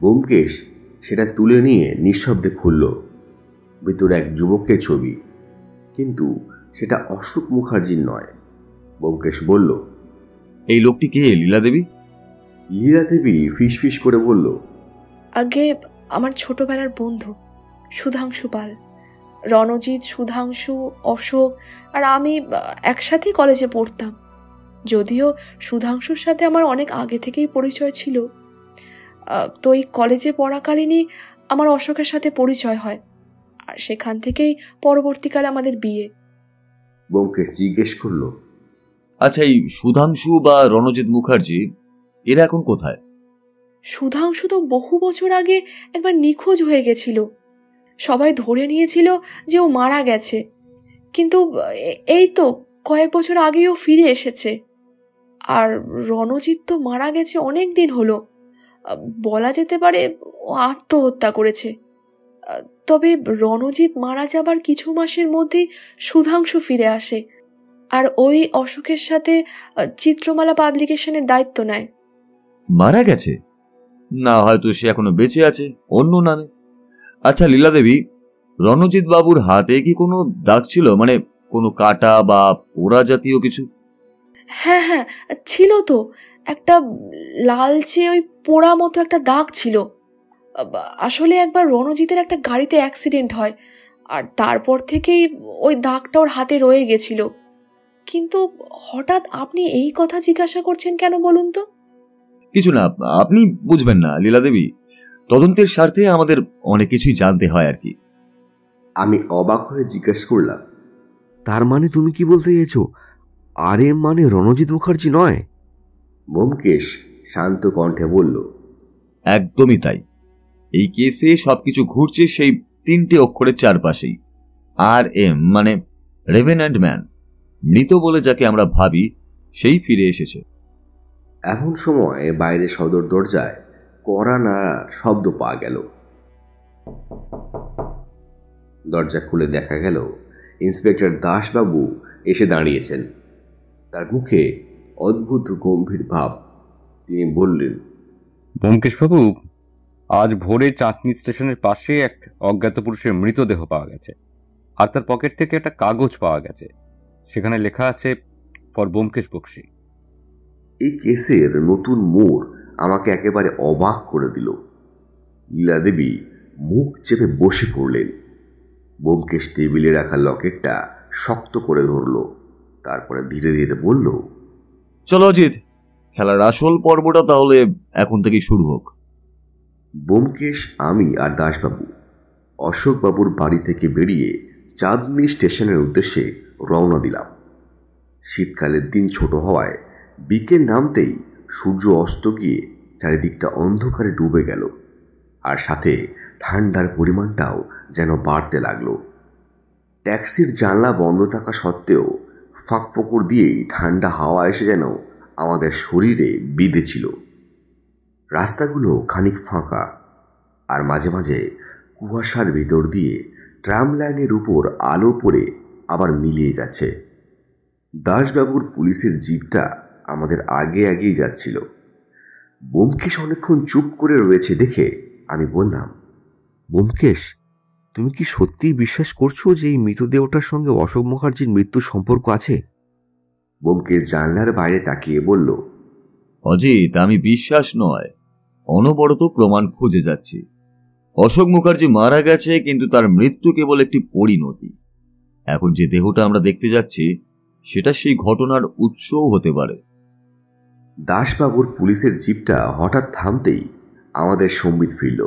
Speaker 1: ব্যোমকেশ সেটা তুলে নিয়ে নিঃশব্দে খুলল। ভেতর এক যুবকের ছবি, কিন্তু সেটা অশোক মুখার্জির নয়। ব্যোমকেশ বলল,
Speaker 3: এই লোকটি কে লীলা দেবী?
Speaker 1: লীলা দেবী ফিসফিস করে বলল,
Speaker 8: আগে আমার ছোটবেলার বন্ধু সুধাংশু পাল। রণজিৎ, সুধাংশু, অশোক আর আমি একসাথেই কলেজে পড়তাম। যদিও সুধাংশুর সাথে আমার অনেক আগে থেকেই পরিচয় ছিল, তো এই কলেজে পড়াকালীনই আমার অশোকের সাথে পরিচয় হয়, আর সেখান থেকেই পরবর্তীকালে আমাদের বিয়ে।
Speaker 1: ব্যোমকেশ জিজ্ঞেস করল,
Speaker 3: আচ্ছা, এই সুধাংশু বা রণজিৎ মুখার্জি এরা এখন কোথায়?
Speaker 8: সুধাংশু তো বহু বছর আগে একবার নিখোঁজ হয়ে গেছিল। সবাই ধরে নিয়েছিল যে ও মারা গেছে, কিন্তু এই তো কয়েক বছর আগেও ফিরে এসেছে। আর রণজিৎ তো মারা গেছে অনেক দিন হলো, বলা যেতে পারে ও আত্মহত্যা করেছে। তবে রণজিৎ মারা যাবার কিছু মাসের মধ্যেই সুধাংশু ফিরে আসে, আর ওই অশোকের সাথে চিত্রমালা পাবলিকেশনের দায়িত্ব নেয়।
Speaker 3: মারা গেছে? না, হয়তো সে এখনো বেঁচে আছে অন্য নামে। আচ্ছা লীলা দেবী, রণজিৎ বাবুর হাতে কি কোনো দাগ ছিল, মানে কোনো কাটা বা পোড়া জাতীয় কিছু?
Speaker 8: হ্যাঁ হ্যাঁ ছিল তো, একটা লালচে ওই পোড়া মতো একটা দাগ ছিল। আসলে একবার রণজিতের একটা গাড়িতে অ্যাক্সিডেন্ট হয়, আর তারপর থেকেই ওই দাগটা ওর হাতে রয়ে গেছিল। কিন্তু হঠাৎ আপনি এই কথা জিজ্ঞাসা করছেন কেন বলুন তো?
Speaker 3: কিছু না, আপনি বুঝবেন না লীলা দেবী, তদন্তের স্বার্থে আমাদের অনেক কিছুই জানতে হয় আর কি।
Speaker 1: আমি অবাক হয়ে জিজ্ঞেস করলাম,
Speaker 2: তার মানে তুমি কি বলতে চাইছো আর এম মানে রণজিৎ মুখার্জি নয়?
Speaker 1: ব্যোমকেশ শান্ত কণ্ঠে বলল,
Speaker 3: একদমই তাই। এই কেসে সবকিছু ঘুরছে সেই 3টে অক্ষরের চারপাশেই। আর এম মানে রেভেন্যান্ট ম্যান, মৃত বলে যাকে আমরা ভাবি সেই ফিরে এসেছে।
Speaker 1: এমন সময় বাইরে সদর দরজায় কড়া নাড়ার শব্দ পাওয়া গেল। দরজা খুলে দেখা গেল ইন্সপেক্টর দাসবাবু এসে দাঁড়িয়েছেন। তার মুখে অদ্ভুত গম্ভীর ভাব। তিনি বললেন,
Speaker 7: ব্যোমকেশবাবু, আজ ভোরে চাঁদনি স্টেশনের পাশে এক অজ্ঞাত পুরুষের মৃতদেহ পাওয়া গেছে, আর তার পকেট থেকে একটা কাগজ পাওয়া গেছে। সেখানে লেখা আছে, ফর ব্যোমকেশ বক্সী।
Speaker 1: এই কেসের নতুন মোড় আমাকে একেবারে অবাক করে দিল। লীলা দেবী মুখ চেপে বসে পড়লেন। ব্যোমকেশ টেবিলে রাখা লকেটটা শক্ত করে ধরল। তারপরে ধীরে ধীরে বলল,
Speaker 3: চলো অজিত, খেলার আসল পর্বটা তাহলে এখন থেকেই শুরু হোক।
Speaker 1: ব্যোমকেশ, আমি আর দাসবাবু অশোকবাবুর বাড়ি থেকে বেরিয়ে চাঁদনি স্টেশনের উদ্দেশ্যে রওনা দিলাম। শীতকালের দিন ছোট হওয়ায় বিকেল নামতেই সূর্য অস্ত গিয়ে চারিদিকটা অন্ধকারে ডুবে গেল, আর সাথে ঠান্ডার পরিমাণটাও যেন বাড়তে লাগলো। ট্যাক্সির জানলা বন্ধ থাকা সত্ত্বেও ফাঁক ফোকর দিয়েই ঠান্ডা হাওয়া এসে যেন আমাদের শরীরে বিঁধেছিল। রাস্তাগুলো খানিক ফাঁকা, আর মাঝে মাঝে কুয়াশার ভেতর দিয়ে ট্রাম লাইনের উপর আলো পড়ে আবার মিলিয়ে যাচ্ছে। দাসবাবুর পুলিশের জিপটা আমাদের আগে আগেই যাচ্ছিল। ব্যোমকেশ অনেকক্ষণ চুপ করে রয়েছে দেখে আমি বললাম,
Speaker 2: ব্যোমকেশ, তুমি কি সত্যিই বিশ্বাস করছো যে এই মৃতদেহটার সঙ্গে অশোক মুখার্জির মৃত্যুর সম্পর্ক আছে?
Speaker 1: ব্যোমকেশ জানলার বাইরে তাকিয়ে বলল,
Speaker 3: অজিত, আমি বিশ্বাস নয়, অনবরত প্রমাণ খুঁজে যাচ্ছি। অশোক মুখার্জি মারা গেছে, কিন্তু তার মৃত্যু কেবল একটি পরিণতি। এখন যে দেহটা আমরা দেখতে যাচ্ছি সেটা সেই ঘটনার উৎসও হতে পারে।
Speaker 1: দাসবাবুর পুলিশের জিপটা হঠাৎ থামতেই আমাদের সম্বিত ফিরল।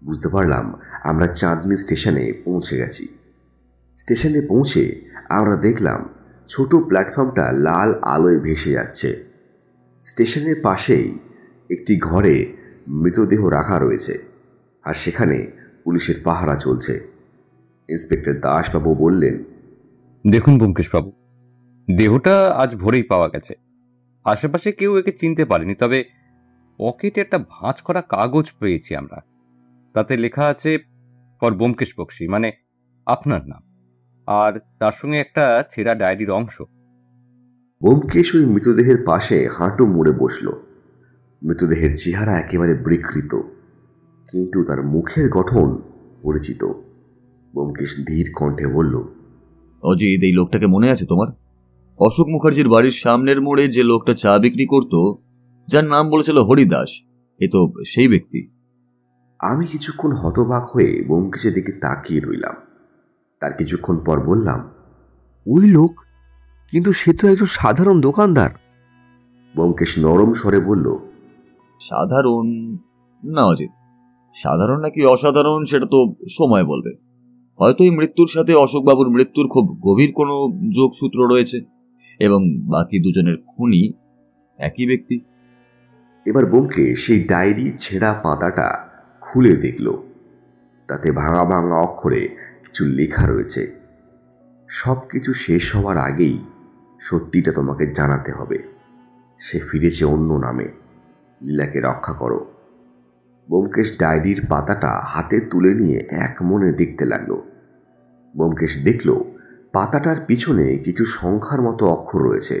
Speaker 1: বুঝতে পারলাম আমরা চাঁদনি স্টেশনে পৌঁছে গেছি। স্টেশনে পৌঁছে আমরা দেখলাম ছোট প্ল্যাটফর্মটা লাল আলোয় ভেসে যাচ্ছে। স্টেশনের পাশেই একটি ঘরে মৃতদেহ রাখা রয়েছে, আর সেখানে পুলিশের পাহারা চলছে। ইন্সপেক্টর দাসবাবু বললেন,
Speaker 7: দেখুন ব্যোমকেশবাবু, দেহটা আজ ভোরেই পাওয়া গেছে। আশেপাশে কেউ একে চিনতে পারেনি, তবে পকেটে একটা ভাঁজ করা কাগজ পেয়েছি আমরা। তাতে লেখা আছে, ফর ব্যোমকেশ বক্সী, মানে আপনার নাম, আর তার সঙ্গে একটা ছেঁড়া ডায়েরির অংশ।
Speaker 1: ব্যোমকেশ ওই মৃতদেহের পাশে হাঁটু মুড়ে বসল। মৃতদেহের চেহারা একেবারে বিকৃত, কিন্তু তার মুখের গঠন পরিচিত। ব্যোমকেশ ধীর কণ্ঠে বলল,
Speaker 3: অজিত, এই লোকটাকে মনে আছে তোমার? অশোক মুখার্জির বাড়ির সামনের মোড়ে যে লোকটা চা বিক্রি করত, যার নাম বলেছিল হরিদাস, এ তো সেই ব্যক্তি।
Speaker 1: আমি কিছুক্ষণ হতবাক হয়ে ব্যোমকেশের দিকে তাকিয়ে রইলাম। তার কিছুক্ষণ পর বললাম,
Speaker 2: ওই লোক? কিন্তু সে তো একজন সাধারণ দোকানদার।
Speaker 1: ব্যোমকেশ নরম স্বরে বলল,
Speaker 3: সাধারণ না অজিত, সাধারণ নাকি অসাধারণ সেটা তো সময় বলবে। হয়তো এই মৃত্যুর সাথে অশোকবাবুর মৃত্যুর খুব গভীর কোনো যোগসূত্র রয়েছে, এবং বাকি দুজনের খুনি একই ব্যক্তি।
Speaker 1: এবার ব্যোমকেশ সেই ডায়েরি ছেঁড়া পাতাটা খুলে দেখল। তাতে ভাঙা ভাঙা অক্ষরে কিছু লেখা রয়েছে। সব কিছু শেষ হওয়ার আগেই সত্যিটা তোমাকে জানাতে হবে। সে ফিরেছে অন্য নামে। লীলাকে রক্ষা করো। ব্যোমকেশ ডায়েরির পাতাটা হাতে তুলে নিয়ে এক মনে দেখতে লাগলো। ব্যোমকেশ দেখল পাতাটার পিছনে কিছু সংখ্যার মতো অক্ষর রয়েছে।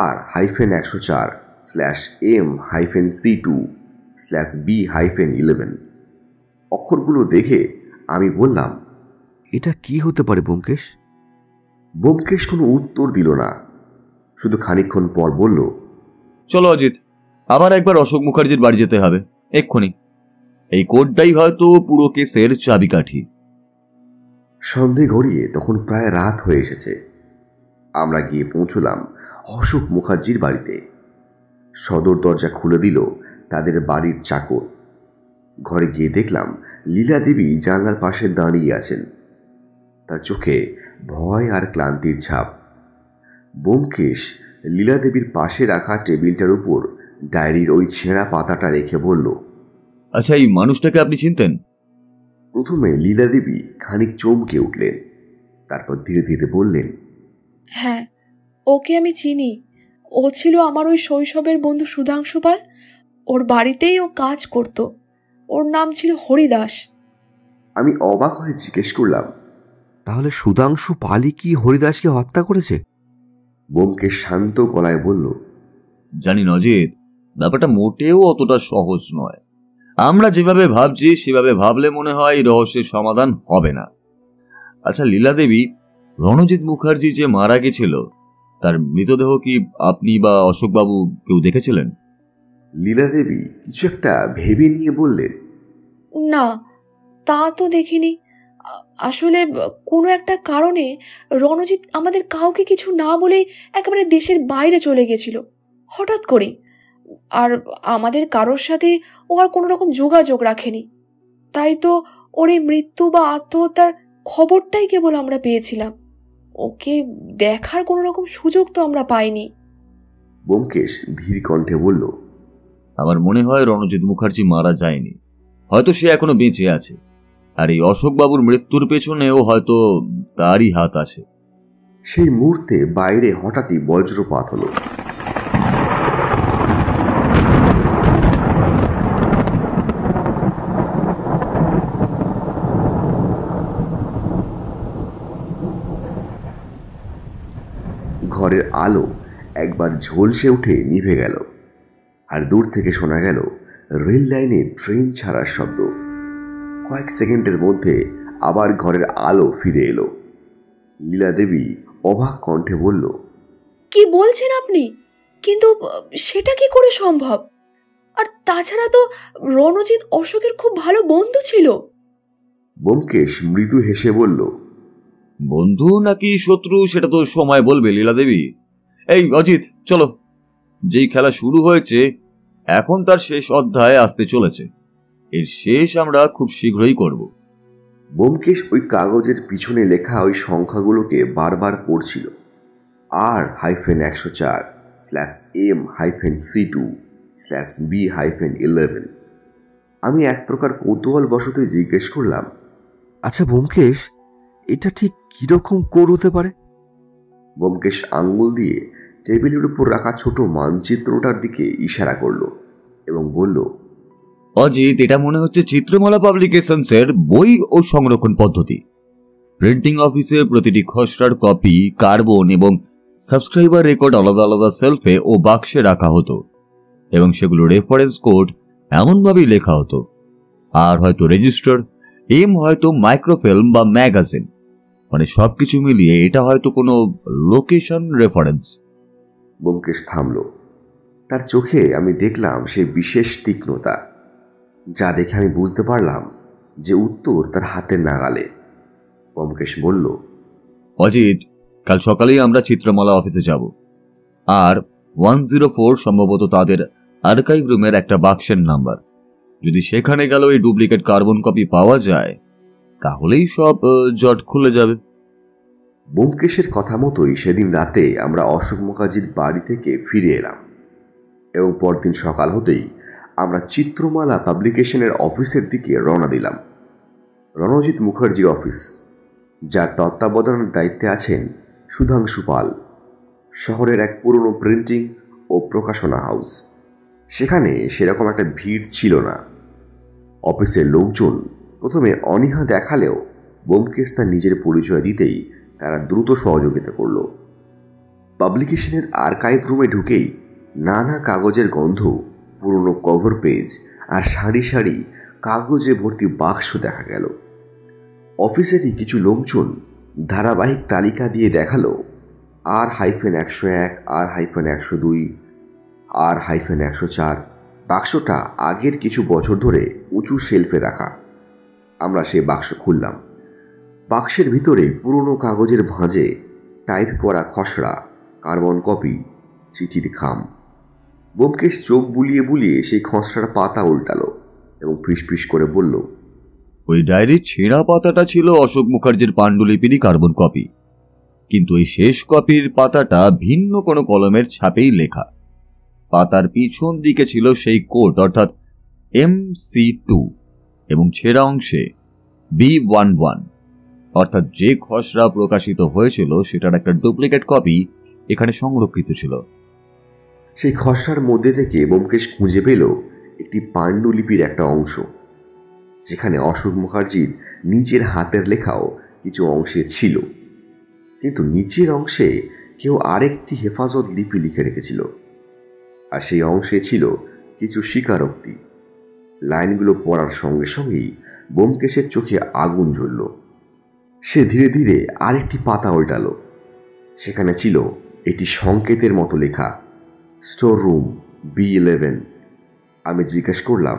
Speaker 1: R-104/M-C2/B-11। অক্ষরগুলো দেখে আমি বললাম,
Speaker 2: এটা কি হতে পারে ব্যোমকেশ?
Speaker 1: ব্যোমকেশ কোনো উত্তর দিল না, শুধু খানিকক্ষণ পর বলল,
Speaker 3: চলো অজিত, আবার একবার অশোক মুখার্জির বাড়ি যেতে হবে এক্ষুনি। এই কোডটাই হয়তো পুরো কেসের চাবিকাঠি।
Speaker 2: সন্ধে গড়িয়ে তখন প্রায় রাত হয়ে এসেছে। আমরা গিয়ে পৌঁছলাম অশোক মুখার্জির বাড়িতে। সদর দরজা খুলে দিল তাদের বাড়ির চাকর। ঘরে গিয়ে দেখলাম লীলা দেবী জানলার পাশে দাঁড়িয়ে আছেন। তার চোখে ভয় আর ক্লান্তির ছাপ। ব্যোমকেশ লীলা দেবীর পাশে রাখা টেবিলটার উপর ডায়েরির ওই ছেঁড়া পাতাটা রেখে বলল,
Speaker 3: আচ্ছা, এই মানুষটাকে আপনি চিনতেন?
Speaker 2: প্রথমে লীলা দেবী খানিক চমকে উঠলেন, তারপর ধীরে ধীরে বললেন,
Speaker 8: হ্যাঁ, ওকে আমি চিনি। ও ছিল আমার ওই শৈশবের বন্ধু সুধাংশু পাল। ওর বাড়িতেই ও কাজ করত। ওর নাম ছিল হরিদাস।
Speaker 2: আমি অবাক হয়ে জিজ্ঞেস করলাম, তাহলে সুধাংশু পালই কি হরিদাসকে হত্যা করেছে? ব্যোমকেশ শান্ত গলায় বলল,
Speaker 3: জানি নজির, ব্যাপারটা মোটেও অতটা সহজ নয়। আমরা যেভাবে ভাবছি সেভাবে ভাবলে মনে হয় এই রহস্যের সমাধান হবে না। আচ্ছা লীলা দেবী, রণজিৎ মুখার্জি যে মারা গেছিল তার মৃতদেহ কি আপনি বা অশোকবাবু কেউ দেখেছিলেন?
Speaker 2: লীলা দেবী কিছু একটা ভেবে নিয়ে বললেন,
Speaker 8: না, তা তো দেখিনি। আসলে কোনো একটা কারণে রণজিৎ আমাদের কাউকে কিছু না বলেই একেবারে দেশের বাইরে চলে গেছিল হঠাৎ করে। আর আমাদের কারোর সাথে ও আর কোনো রকম যোগাযোগ রাখেনি। তাই তো ওর এই মৃত্যু বা আত্মহত্যার খবরটাই কেবল আমরা পেয়েছিলাম। ওকে দেখার কোনো রকম সুযোগ তো আমরা পাইনি।
Speaker 2: ব্যোমকেশ ধীর কণ্ঠে বলল,
Speaker 3: আমার মনে হয় রণজিৎ মুখার্জি মারা যায়নি, হয়তো সে এখনো বেঁচে আছে। আর এই অশোকবাবুর মৃত্যুর পেছনেও হয়তো তারই হাত আছে।
Speaker 2: সেই মুহূর্তে বাইরে হঠাৎই বজ্রপাত হলো। ঘরের আলো একবার ঝলসে উঠে নিভে গেল, আর দূর থেকে শোনা গেল রেল লাইনে ট্রেন ছাড়ার শব্দ। কয়েক সেকেন্ডের মধ্যে আবার ঘরের আলো ফিরে এলো। লীলা দেবী অবাক কণ্ঠে বলল,
Speaker 8: কি বলছেন আপনি? কিন্তু সেটা কি করে সম্ভব? আর তাছাড়া তো রণজিৎ অশোকের খুব ভালো বন্ধু ছিল।
Speaker 2: ব্যোমকেশ মৃদু হেসে বলল,
Speaker 3: বন্ধু নাকি শত্রু সেটা তো সময় বলবে লীলা দেবী। এই অজিত, চলো, যেই খেলা শুরু হয়েছে এখন তার শেষ অধ্যায় আসতে চলেছে। এর শেষ আমরা খুব শীঘ্রই করব।
Speaker 2: ব্যোমকেশ ওই কাগজের পিছনে লেখা ওই সংখ্যাগুলোকে বারবার পড়ছিল। R-1/M-C2/B-11। আমি এক প্রকার কৌতূহল বশত জিজ্ঞেস করলাম, আচ্ছা ব্যোমকেশ, এটা ঠিক কিরকম কোড হতে পারে? ব্যোমকেশ আঙ্গুল দিয়ে টেবিলের উপর রাখা ছোট মানচিত্রটার দিকে ইশারা করল এবং বলল,
Speaker 3: অজিত, এটা মনে হচ্ছে চিত্রমালা পাবলিকেশনসের বই ও সংরক্ষণ পদ্ধতি। প্রিন্টিং অফিসে প্রতিটি খসড়ার কপি, কার্বন এবং সাবস্ক্রাইবার রেকর্ড আলাদা আলাদা সেলফে ও বাক্সে রাখা হতো এবং সেগুলো রেফারেন্স কোড এমনভাবেই লেখা হতো। আর হয়তো রেজিস্টার, এম হয়তো মাইক্রোফিল্ম বা ম্যাগাজিন, মানে সবকিছু মিলিয়ে এটা হয়তো কোনো লোকেশন রেফারেন্স।
Speaker 2: ব্যোমকেশ থামল। তার চোখে আমি দেখলাম সেই বিশেষ তীক্ষ্ণতা, যা দেখে আমি বুঝতে পারলাম যে উত্তর তার হাতের নাগালে। ব্যোমকেশ বলল,
Speaker 3: অজিত, কাল সকালেই আমরা চিত্রমালা অফিসে যাব। আর 104 সম্ভবত তাদের আর্কাইভ রুমের একটা বাক্সের নাম্বার। যদি সেখানে গেল এই ডুপ্লিকেট কার্বন কপি পাওয়া যায় তাহলেই সব জট খুলে যাবে।
Speaker 2: ব্যোমকেশের কথা মতোই সেদিন রাতে আমরা অশোক মুখার্জির বাড়ি থেকে ফিরে এলাম এবং পরদিন সকাল হতেই আমরা চিত্রমালা পাবলিকেশনের অফিসের দিকে রওনা দিলাম। রণজিৎ মুখার্জি অফিস, যার তত্ত্বাবধানের দায়িত্বে আছেন সুধাংশু পাল, শহরের এক পুরনো প্রিন্টিং ও প্রকাশনা হাউস। সেখানে সেরকম একটা ভিড় ছিল না। অফিসের লোকজন প্রথমে অনীহা দেখালেও ব্যোমকেশ তার নিজের পরিচয় দিতেই তারা দ্রুত সহযোগিতা করল। পাবলিকেশনের আর্কাইভ রুমে ঢুকেই নানা কাগজের গন্ধ, পুরনো কভার পেজ আর সারি সারি কাগজে ভর্তি বাক্স দেখা গেল। অফিসেরই কিছু লোকজন ধারাবাহিক তালিকা দিয়ে দেখালো R-101, R-102, R-104,
Speaker 1: বাক্সটা আগের কিছু বছর ধরে উঁচু শেলফে রাখা। আমরা সেই বাক্স খুললাম। বাক্সের ভিতরে পুরনো কাগজের ভাঁজে টাইপ করা খসড়া, কার্বন কপি, চিঠির খাম। ব্যোমকেশ চোখ বুলিয়ে বুলিয়ে সেই খসড়ার পাতা উল্টালো এবং ফিসফিস করে বলল,
Speaker 3: ওই ডায়েরির ছেঁড়া পাতাটা ছিল অশোক মুখার্জির পাণ্ডুলিপিরই কার্বন কপি, কিন্তু এই শেষ কপির পাতাটা ভিন্ন কোনো কলমের ছাপেই লেখা। পাতার পিছন দিকে ছিল সেই কোড, অর্থাৎ MC2, এবং ছেঁড়া অংশে B11, অর্থাৎ যে খসড়া প্রকাশিত হয়েছিল সেটার একটা ডুপ্লিকেট কপি এখানে সংরক্ষিত ছিল।
Speaker 1: সেই খসড়ার মধ্যে থেকে ব্যোমকেশ খুঁজে পেল একটি পাণ্ডুলিপির একটা অংশ, যেখানে অশোক মুখার্জির নিজের হাতের লেখাও কিছু অংশে ছিল, কিন্তু নিচের অংশে কেউ আরেকটি হেফাজত লিপি লিখে রেখেছিল। আর সেই অংশে ছিল কিছু স্বীকারোক্তি। লাইনগুলো পড়ার সঙ্গে সঙ্গেই ব্যোমকেশের চোখে আগুন জ্বলল। সে ধীরে ধীরে আরেকটি পাতা উল্টালো। সেখানে ছিল এটি সংকেতের মতো লেখা, স্টোর রুম B11। আমি জিজ্ঞেস করলাম,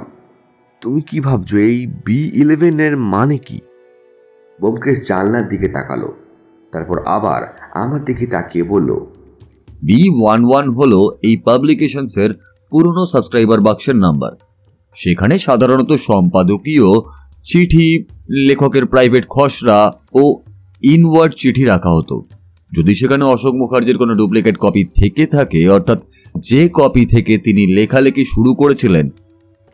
Speaker 2: তুমি কি ভাবছো, এই B11 এর মানে কি?
Speaker 1: ব্যোমকেশ জানলার দিকে তাকালো, তারপর আবার আমার দিকে তাকিয়ে বলল,
Speaker 3: B11 হলো এই পাবলিকেশনসের পুরনো সাবস্ক্রাইবার বাক্সের নাম্বার। সেখানে সাধারণত সম্পাদকীয় চিঠি, লেখকের প্রাইভেট খসড়া ও ইনওয়ার্ড চিঠি রাখা হতো। যদি সেখানে অশোক মুখার্জির কোনো ডুপ্লিকেট কপি থেকে থাকে, অর্থাৎ যে কপি থেকে তিনি লেখালেখি শুরু করেছিলেন,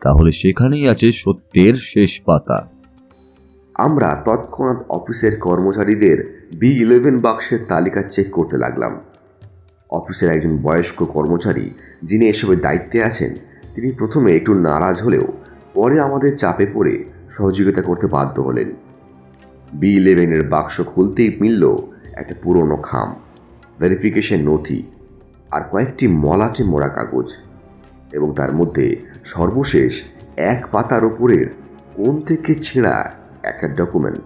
Speaker 3: তাহলে সেখানেই আছে সত্যের শেষ পাতা।
Speaker 1: আমরা তৎক্ষণাৎ অফিসের কর্মচারীদের B11 বাক্সের তালিকা চেক করতে লাগলাম। অফিসের একজন বয়স্ক কর্মচারী, যিনি এসবের দায়িত্বে আছেন, তিনি প্রথমে একটু নারাজ হলেও পরে আমাদের চাপে পড়ে সহযোগিতা করতে বাধ্য হলেন। B11 এর বাক্স খুলতেই মিলল একটা পুরনো খাম, ভেরিফিকেশন নথি আর কয়েকটি মলাটে মোড়া কাগজ, এবং তার মধ্যে সর্বশেষ এক পাতার ওপরের কোণ থেকে ছেঁড়া একটা ডকুমেন্ট,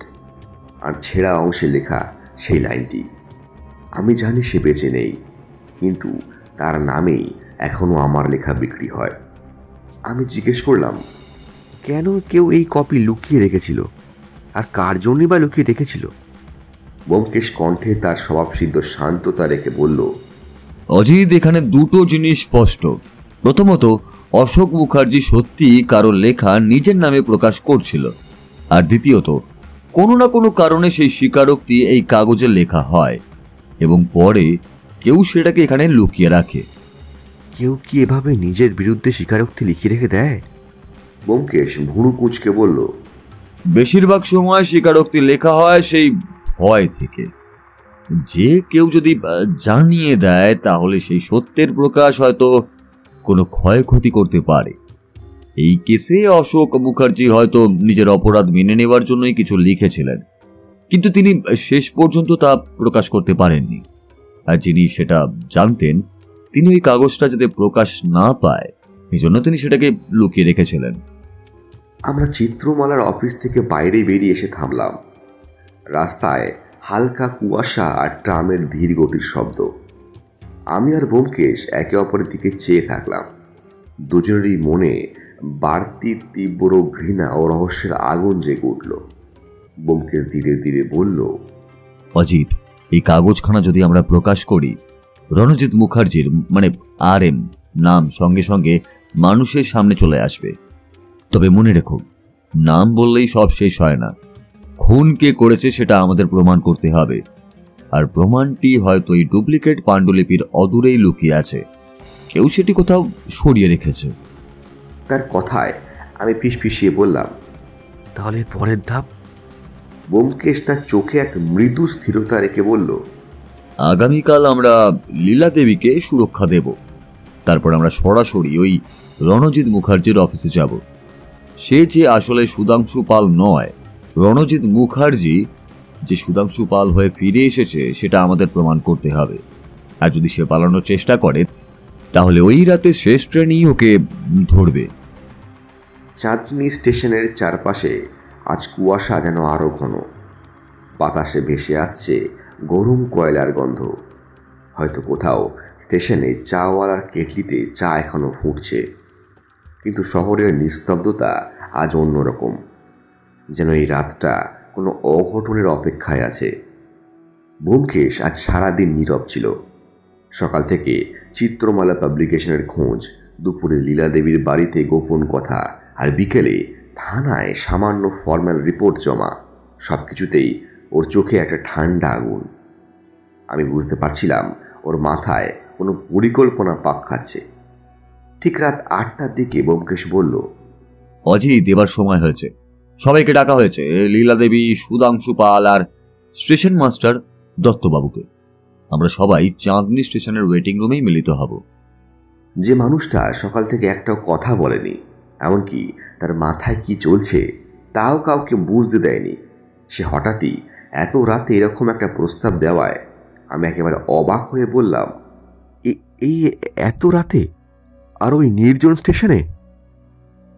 Speaker 1: আর ছেঁড়া অংশে লেখা সেই লাইনটি, আমি জানি সে বেঁচে নেই, কিন্তু তার নামেই এখনো আমার লেখা বিক্রি হয়। আমি জিজ্ঞেস করলাম,
Speaker 2: কেন কেউ এই কপি লুকিয়ে রেখেছিল, আর কার জন্যই বা লুকিয়ে রেখেছিল?
Speaker 1: ব্যোমকেশ কণ্ঠে তার স্বভাবসিদ্ধ শান্ততা রেখে বলল,
Speaker 3: অজিত, এখানে দুটো জিনিস স্পষ্ট। প্রথমত, অশোক মুখার্জি সত্যি কারোর লেখা নিজের নামে প্রকাশ করছিল, আর দ্বিতীয়ত, কোনো না কোনো কারণে সেই স্বীকারোক্তি এই কাগজে লেখা হয় এবং পরে কেউ সেটাকে এখানে লুকিয়ে রাখে।
Speaker 2: কেউ কি এভাবে নিজের বিরুদ্ধে স্বীকারোক্তি লিখে রেখে দেয়?
Speaker 1: ব্যোমকেশ ভুরু কুঁচকে বলল,
Speaker 3: বেশিরভাগ সময় স্বীকারোক্তি লেখা হয় সেই ভয় থেকে। যে কেউ যদি জানিয়ে দেয়, তাহলে সেই সত্যের প্রকাশ হয়তো কোনো ক্ষয়ক্ষতি করতে পারে। এই কেসে অশোক মুখার্জি হয়তো নিজের অপরাধ মেনে নেওয়ার জন্যই কিছু লিখেছিলেন, কিন্তু তিনি শেষ পর্যন্ত তা প্রকাশ করতে পারেননি। আর যিনি সেটা জানতেন, তিনি ওই কাগজটা যাতে প্রকাশ না পায়, এই জন্য তিনি সেটাকে লুকিয়ে রেখেছিলেন।
Speaker 1: আমরা চিত্রমালার অফিস থেকে বাইরে বেরিয়ে এসে থামলাম। রাস্তায় হালকা কুয়াশা আর ট্রামের ধীর গতির শব্দ। আমি আর ব্যোমকেশ একে অপরের দিকে চেয়ে থাকলাম। দুজনেরই মনে বাড়তি তীব্র ঘৃণা ও রহস্যের আগুন জেগে উঠল। ব্যোমকেশ ধীরে ধীরে বলল,
Speaker 3: অজিত, এই কাগজখানা যদি আমরা প্রকাশ করি, রণজিৎ মুখার্জির মানে RM নাম সঙ্গে সঙ্গে মানুষের সামনে চলে আসবে। তবে মনে রেখো, নাম বললেই সব শেষ হয় না। খুন কে করেছে সেটা আমাদের প্রমাণ করতে হবে, আর প্রমাণটি হয়তো এই ডুপ্লিকেট পাণ্ডুলিপির অদূরেই লুকিয়ে আছে। কেউ সেটি কোথাও সরিয়ে রেখেছে।
Speaker 1: তার কথায় আমি ফিসফিসিয়ে বললাম,
Speaker 2: তাহলে পরের ধাপ?
Speaker 1: ব্যোমকেশ তার চোখে এক মৃদু স্থিরতা রেখে বলল,
Speaker 3: আগামীকাল আমরা লীলা দেবীকে সুরক্ষা দেব। তারপর আমরা সরাসরি ওই রণজিৎ মুখার্জির অফিসে যাব। সে যে আসলে সুধাংশু পাল নয়, রণজিৎ মুখার্জি যে সুধাংশু পাল হয়ে ফিরে এসেছে, সেটা আমাদের প্রমাণ করতে হবে। আর যদি সে পালানোর চেষ্টা করে, তাহলে ওই রাতে শেষ ট্রেনই ওকে ধরবে।
Speaker 1: চাঁদনি স্টেশনের চারপাশে আজ কুয়াশা যেন আরো ঘন। বাতাসে ভেসে আসছে গরম কয়লার গন্ধ। হয়তো কোথাও স্টেশনে চাওয়ালার কেটলিতে চা এখনো ফুটছে।
Speaker 2: কিন্তু শহরের নিস্তব্ধতা আজ অন্যরকম, যেন এই রাতটা কোনো অঘটনের অপেক্ষায় আছে। ব্যোমকেশ আজ সারাদিন নীরব ছিল। সকাল থেকে চিত্রমালা পাবলিকেশনের খোঁজ, দুপুরে লীলা দেবীর বাড়িতে গোপন কথা, আর বিকেলে থানায় সামান্য ফর্মাল রিপোর্ট জমা, সব কিছুতেই ওর চোখে একটা ঠান্ডা আগুন। আমি বুঝতে পারছিলাম ওর মাথায় কোনো পরিকল্পনা পাক খাচ্ছে। ঠিক রাত 8টার দিকে ব্যোমকেশ বলল,
Speaker 3: অজিত, এবার সময় হয়েছে। সবাইকে ডাকা হয়েছে, লীলা দেবী, সুধাংশু পাল আর স্টেশন মাস্টার দত্তবাবুকে। আমরা সবাই চাঁদনি স্টেশনের ওয়েটিং রুমেই মিলিত হব।
Speaker 2: যে মানুষটা সকাল থেকে একটাও কথা বলেনি, এমনকি তার মাথায় কি চলছে তাও কাউকে বুঝতে দেয়নি, সে হঠাৎই এত রাতে এরকম একটা প্রস্তাব দেওয়ায় আমি একেবারে অবাক হয়ে বললাম, এই এত রাতে, আর ওই নির্জন স্টেশনে?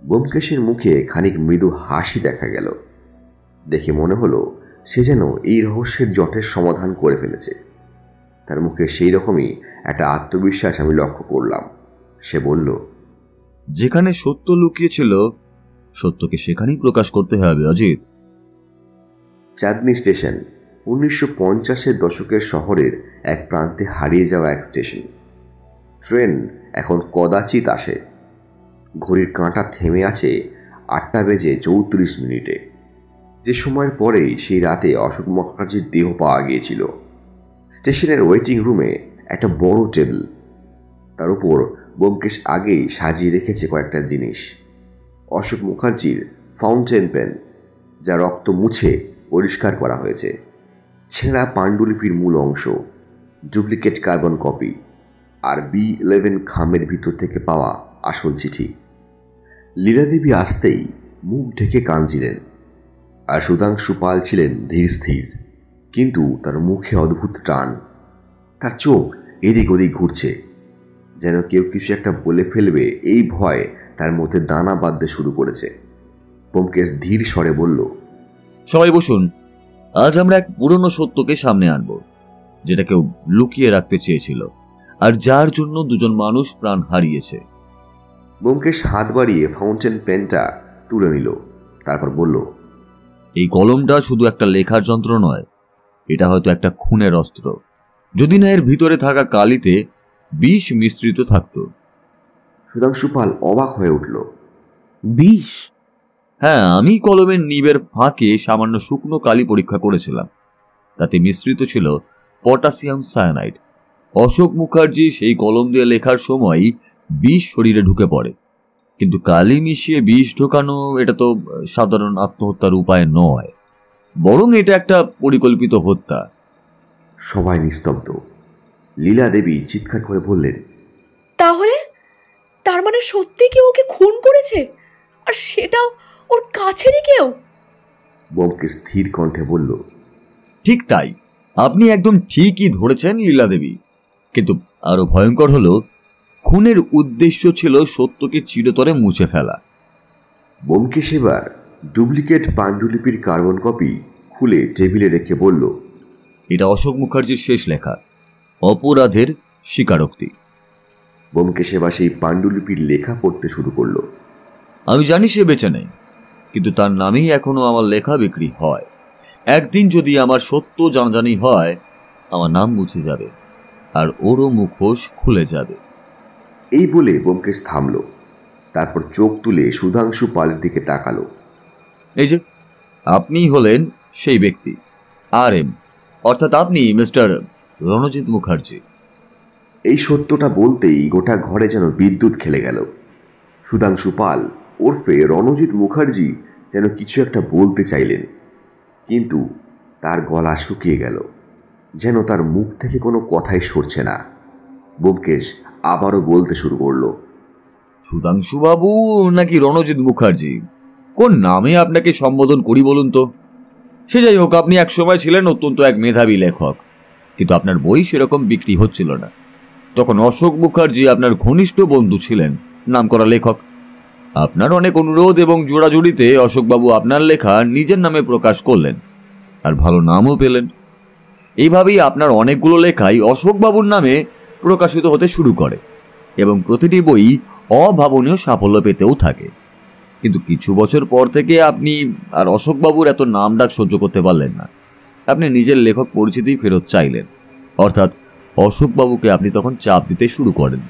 Speaker 2: ব্যোমকেশের মুখে খানিক মৃদু হাসি দেখা গেল। দেখে মনে হলো সে যেন এই রহস্যের জটের সমাধান করে ফেলেছে। তার মুখে সেই রকমই একটা আত্মবিশ্বাস আমি লক্ষ্য করলাম। সে বলল,
Speaker 3: যেখানে সত্য লুকিয়েছিল, সত্যকে সেখানেই প্রকাশ করতে হবে অজিত।
Speaker 2: চাঁদনি স্টেশন 1950-এর দশকের শহরের এক প্রান্তে হারিয়ে যাওয়া এক স্টেশন। ট্রেন এখন কদাচিৎ আসে। ঘড়ির কাঁটা থেমে আছে 8:34। যে সময়ের পরেই সেই রাতে অশোক মুখার্জির দেহ পাওয়া গিয়েছিল। স্টেশনের ওয়েটিং রুমে একটা বড় টেবিল, তার উপর ব্যোমকেশ আগেই সাজিয়ে রেখেছে কয়েকটা জিনিস। অশোক মুখার্জির ফাউন্টেন পেন, যা রক্ত মুছে পরিষ্কার করা হয়েছে, ছেঁড়া পাণ্ডুলিপির মূল অংশ, ডুপ্লিকেট কার্বন কপি, আর B11 খামের ভিতর থেকে পাওয়া আসল চিঠি। লীলাদেবী আসতেই মুখ ঢেকে কাঁদছিলেন, আর সুধাংশু পাল ছিলেন ধীর স্থির, কিন্তু তার মুখে অদ্ভুত টান। তার চোখ এদিক ওদিক ঘুরছে, যেন কেউ কিছু একটা বলে ফেলবে এই ভয় তার মধ্যে দানা বাঁধতে শুরু করেছে। ব্যোমকেশ ধীর স্বরে বলল,
Speaker 3: সবাই বসুন। আজ আমরা এক পুরনো সত্যকে সামনে আনব, যেটা কেউ লুকিয়ে রাখতে চেয়েছিল, আর যার জন্য দুজন মানুষ প্রাণ হারিয়েছে।
Speaker 2: ব্যোমকেশ হাত বাড়িয়ে ফাউন্টেন পেনটা তুলে নিল, তারপর বলল,
Speaker 3: এই কলমটা শুধু একটা লেখার যন্ত্র নয়, এটা হয়তো একটা খুনের অস্ত্র। যদি না এর ভিতরে থাকা কালিতে বিষ মিশ্রিত থাকত।
Speaker 2: সুধাংশু পাল অবাক হয়ে উঠল।
Speaker 9: বিষ?
Speaker 3: হ্যাঁ, আমি কলমের নিবের ফাঁকে সামান্য শুকনো কালি পরীক্ষা করেছিলাম। তাতে মিশ্রিত ছিল পটাশিয়াম সায়ানাইড। অশোক মুখার্জি সেই কলম দিয়ে লেখার সময় বিষ শরীরে ঢুকে পড়ে, কিন্তু কালি মিশিয়ে বিষ ঢোকানো, এটা তো সাধারণ আত্মহত্যার উপায় নয়, বরং এটা একটা পরিকল্পিত হত্যা।
Speaker 2: সবাই নিস্তব্ধ। লীলা দেবী চিৎকার করে বললেন,
Speaker 8: তাহলে তার মানে সত্যি কেউ ওকে খুন করেছে, আর সেটাও ওর কাছেরই কেউ?
Speaker 2: ব্যোমকেশ স্থির কণ্ঠে বলল,
Speaker 3: ঠিক তাই, আপনি একদম ঠিকই ধরেছেন লীলা দেবী। কিন্তু আরো ভয়ঙ্কর হলো, খুনের উদ্দেশ্য ছিল সত্যকে চিরতরে মুছে ফেলা।
Speaker 2: ব্যোমকেশ এবার ডুপ্লিকেট পাণ্ডুলিপির কার্বন কপি খুলে টেবিলে রেখে বলল,
Speaker 3: এটা অশোক মুখার্জির শেষ লেখা, অপরাধের স্বীকারোক্তি।
Speaker 2: ব্যোমকেশ এবার সেই পাণ্ডুলিপির লেখা পড়তে শুরু করল।
Speaker 3: আমি জানি সে বেঁচে নেই, কিন্তু তার নামেই এখনো আমার লেখা বিক্রি হয়। একদিন যদি আমার সত্য জানাজানি হয়, আমার নাম মুছে যাবে, আর ওরও মুখোশ খুলে যাবে।
Speaker 2: এই বলে ব্যোমকেশ থামল, তারপর চোখ তুলে সুধাংশু পালের দিকে তাকালো।
Speaker 3: এই যে, আপনি হলেন সেই ব্যক্তি, RM, অর্থাৎ আপনি মিস্টার রণজিৎ মুখার্জি।
Speaker 2: এই সত্যটা বলতেই গোটা ঘরে যেন বিদ্যুৎ খেলে গেল। সুধাংশু পাল ওরফে রণজিৎ মুখার্জি যেন কিছু একটা বলতে চাইলেন, কিন্তু তার গলা শুকিয়ে গেল, যেন তার মুখ থেকে কোনো কথাই সরছে না। ব্যোমকেশ আবারও বলতে শুরু করল,
Speaker 3: সুধাংশু বাবু নাকি রণজিৎ মুখার্জি, কোন নামে আপনাকে সম্বোধন করি বলুন তো? সে যাই হোক, আপনি এক সময় ছিলেন অত্যন্ত এক মেধাবী লেখক, কিন্তু আপনার বই সেরকম বিক্রি হচ্ছিল না। তখন অশোক মুখার্জি আপনার ঘনিষ্ঠ বন্ধু ছিলেন, নামকরা লেখক। আপনার অনেক অনুরোধ এবং জোড়াজুড়িতে অশোকবাবু আপনার লেখা নিজের নামে প্রকাশ করলেন, আর ভালো নামও পেলেন। এইভাবেই আপনার অনেকগুলো লেখাই অশোকবাবুর নামে প্রকাশিত হতে শুরু করে, এবং প্রতিটি বই অভাবনীয় সাফল্য পেতেও থাকে। কিন্তু কিছু বছর পর থেকে আপনি আর অশোকবাবুর এত নাম ডাক সহ্য করতে পারলেন না। আপনি নিজের লেখক পরিচিতি ফেরত চাইলেন, অর্থাৎ অশোকবাবুকে আপনি তখন চাপ দিতে শুরু করেন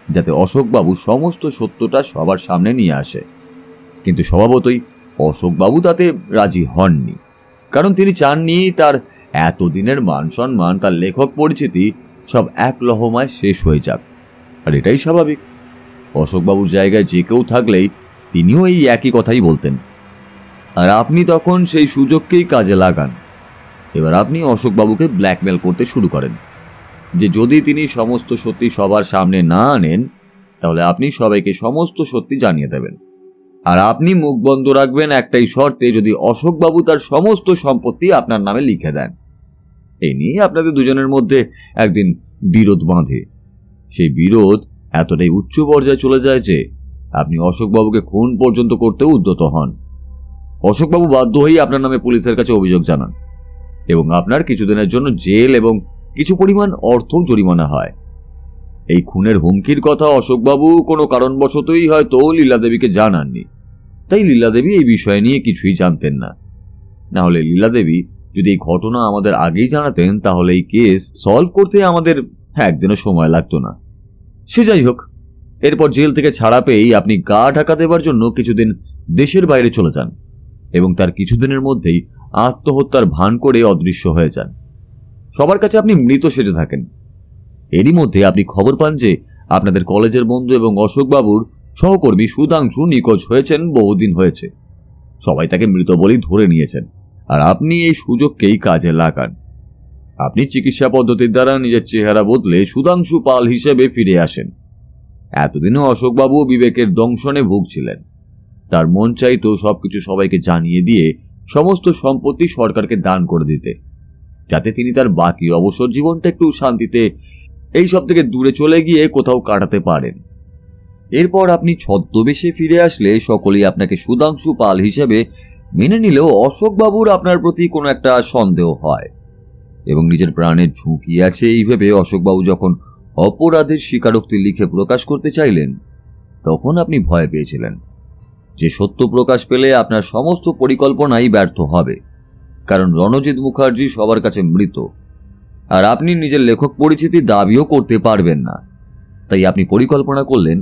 Speaker 3: যাতে অশোকবাবু সমস্ত সত্যটা সবার সামনে নিয়ে আসে। কিন্তু স্বভাবতই অশোকবাবু তাতে রাজি হননি, কারণ তিনি চাননি তার এতদিনের মান সম্মান, তার লেখক পরিচিতি সব এক লহমায় শেষ হয়ে যাক। আর এটাই স্বাভাবিক। অশোকবাবুর জায়গায় যে কেউ থাকলেই তিনিও এই একই কথাই বলতেন, আর আপনি তখন সেই সুযোগকেই কাজে লাগান। এবার আপনি অশোকবাবুকে ব্ল্যাকমেল করতে শুরু করেন যে যদি তিনি সমস্ত সত্যি সবার সামনে না আনেন তাহলে আপনি সবাইকে সমস্ত সত্যি জানিয়ে দেবেন, আর আপনি মুখ বন্ধ রাখবেন একটাই শর্তে, যদি অশোকবাবু তার সমস্ত সম্পত্তি আপনার নামে লিখে দেন। এই নিয়ে আপনাদের দুজনের মধ্যে একদিন বিরোধ বাঁধে। সেই বিরোধ এতটাই উচ্চ পর্যায়ে চলে যায় যে আপনি অশোকবাবুকে খুন পর্যন্ত করতেও উদ্যত হন। অশোকবাবু বাধ্য হয়েই আপনার নামে পুলিশের কাছে অভিযোগ জানান এবং আপনার কিছুদিনের জন্য জেল এবং কিছু পরিমাণ অর্থ জরিমানা হয়। এই খুনের হুমকির কথা অশোকবাবু কোনো কারণবশতই হয়তো লীলাদেবীকে জানাননি, তাই লীলাদেবী এই বিষয় নিয়ে কিছুই জানতেন না। না হলে লীলাদেবী যদি এই ঘটনা আমাদের আগেই জানাতেন তাহলে এই কেস সলভ করতে আমাদের একদিনও সময় লাগতো না। সে যাই হোক, এরপর জেল থেকে ছাড়া পেয়েই আপনি গা ঢাকা দেবার জন্য কিছুদিন দেশের বাইরে চলে যান এবং তার কিছুদিনের মধ্যেই আত্মহত্যার ভান করে অদৃশ্য হয়ে যান। সবার কাছে আপনি মৃত সেজে থাকেন। এরই মধ্যে আপনি খবর পান যে আপনাদের কলেজের বন্ধু এবং অশোকবাবুর সহকর্মী সুধাংশু নিখোঁজ হয়েছেন, বহুদিন হয়েছে। সবাই তাকে মৃত বলেই ধরে নিয়েছেন, আর আপনি এই সুযোগকেই কাজে লাগান। আপনি চিকিৎসা পদ্ধতির দ্বারা নিজের চেহারা বদলে সুধাংশু পাল হিসেবে ফিরে আসেন। এতদিনে অশোকবাবু বিবেকের দংশনে ভুগছিলেন। তার মন চাইতো সবকিছু সবাইকে জানিয়ে দিয়ে সমস্ত সম্পত্তি সরকারকে দান করে দিতে, যাতে তিনি তার বাকি অবসর জীবনটা একটু শান্তিতে এই সব থেকে দূরে চলে গিয়ে কোথাও কাটাতে পারেন। এরপর আপনি ছদ্মবেশে ফিরে আসলে সকলেই আপনাকে সুধাংশু পাল হিসেবে মেনে নিলেও অশোকবাবুর আপনার প্রতি কোনো একটা সন্দেহ হয় এবং নিজের প্রাণের ঝুঁকি আছে এই ভেবে অশোকবাবু যখন অপরাধের স্বীকারোক্তি লিখে প্রকাশ করতে চাইলেন তখন আপনি ভয় পেয়েছিলেন যে সত্য প্রকাশ পেলে আপনার সমস্ত পরিকল্পনাই ব্যর্থ হবে, কারণ রণজিৎ মুখার্জি সবার কাছে মৃত আর আপনি নিজের লেখক পরিচিতি দাবিও করতে পারবেন না। তাই আপনি পরিকল্পনা করলেন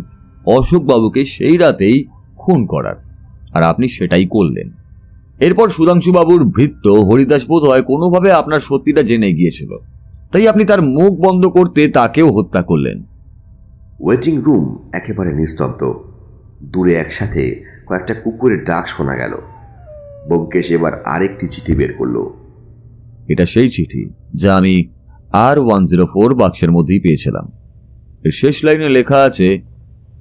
Speaker 3: অশোকবাবুকে সেই রাতেই খুন করার, আর আপনি সেটাই করলেন। এরপর সুধাংশুবাবুর ভৃত্য হরিদাস বোধ হয় কোনোভাবে আপনার সত্যিটা জেনে গিয়েছিল, তাই আপনি তার মুখ বন্ধ করতে তাকেও হত্যা করলেন।
Speaker 2: ওয়েটিং রুম একেবারে নিস্তব্ধ। দূরে একসাথে কয়েকটা কুকুরের ডাক শোনা গেল। ব্যোমকেশ এবার আরেকটি চিঠি বের করলো।
Speaker 3: এটা সেই চিঠি যা আমি R104 বাক্সের মধ্যেই পেয়েছিলাম। এর শেষ লাইনে লেখা আছে,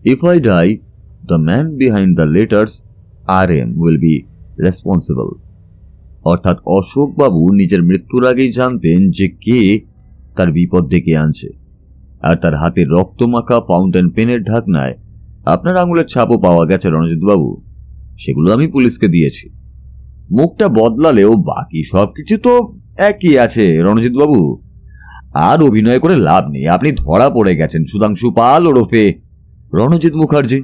Speaker 3: if I die the man behind the letters RM will be responsible. অর্থাৎ অশোকবাবু নিজের মৃত্যুর আগেই জানতেন যে কে তার বিপদ ডেকে আনছে, আর তার হাতের রক্তমাখা ফাউন্টেন পেনের ঢাকনায় আপনার আঙুলের ছাপও পাওয়া গেছে রণজিৎবাবু। সেগুলো আমি পুলিশকে দিয়েছি। মুখটা বদলালেও বাকি সবকিছু তো একই আছে রণজিৎবাবু। আর অভিনয় করে লাভ নেই, আপনি ধরা পড়ে গেছেন সুধাংশু পাল ওরফে রণজিৎ মুখার্জি।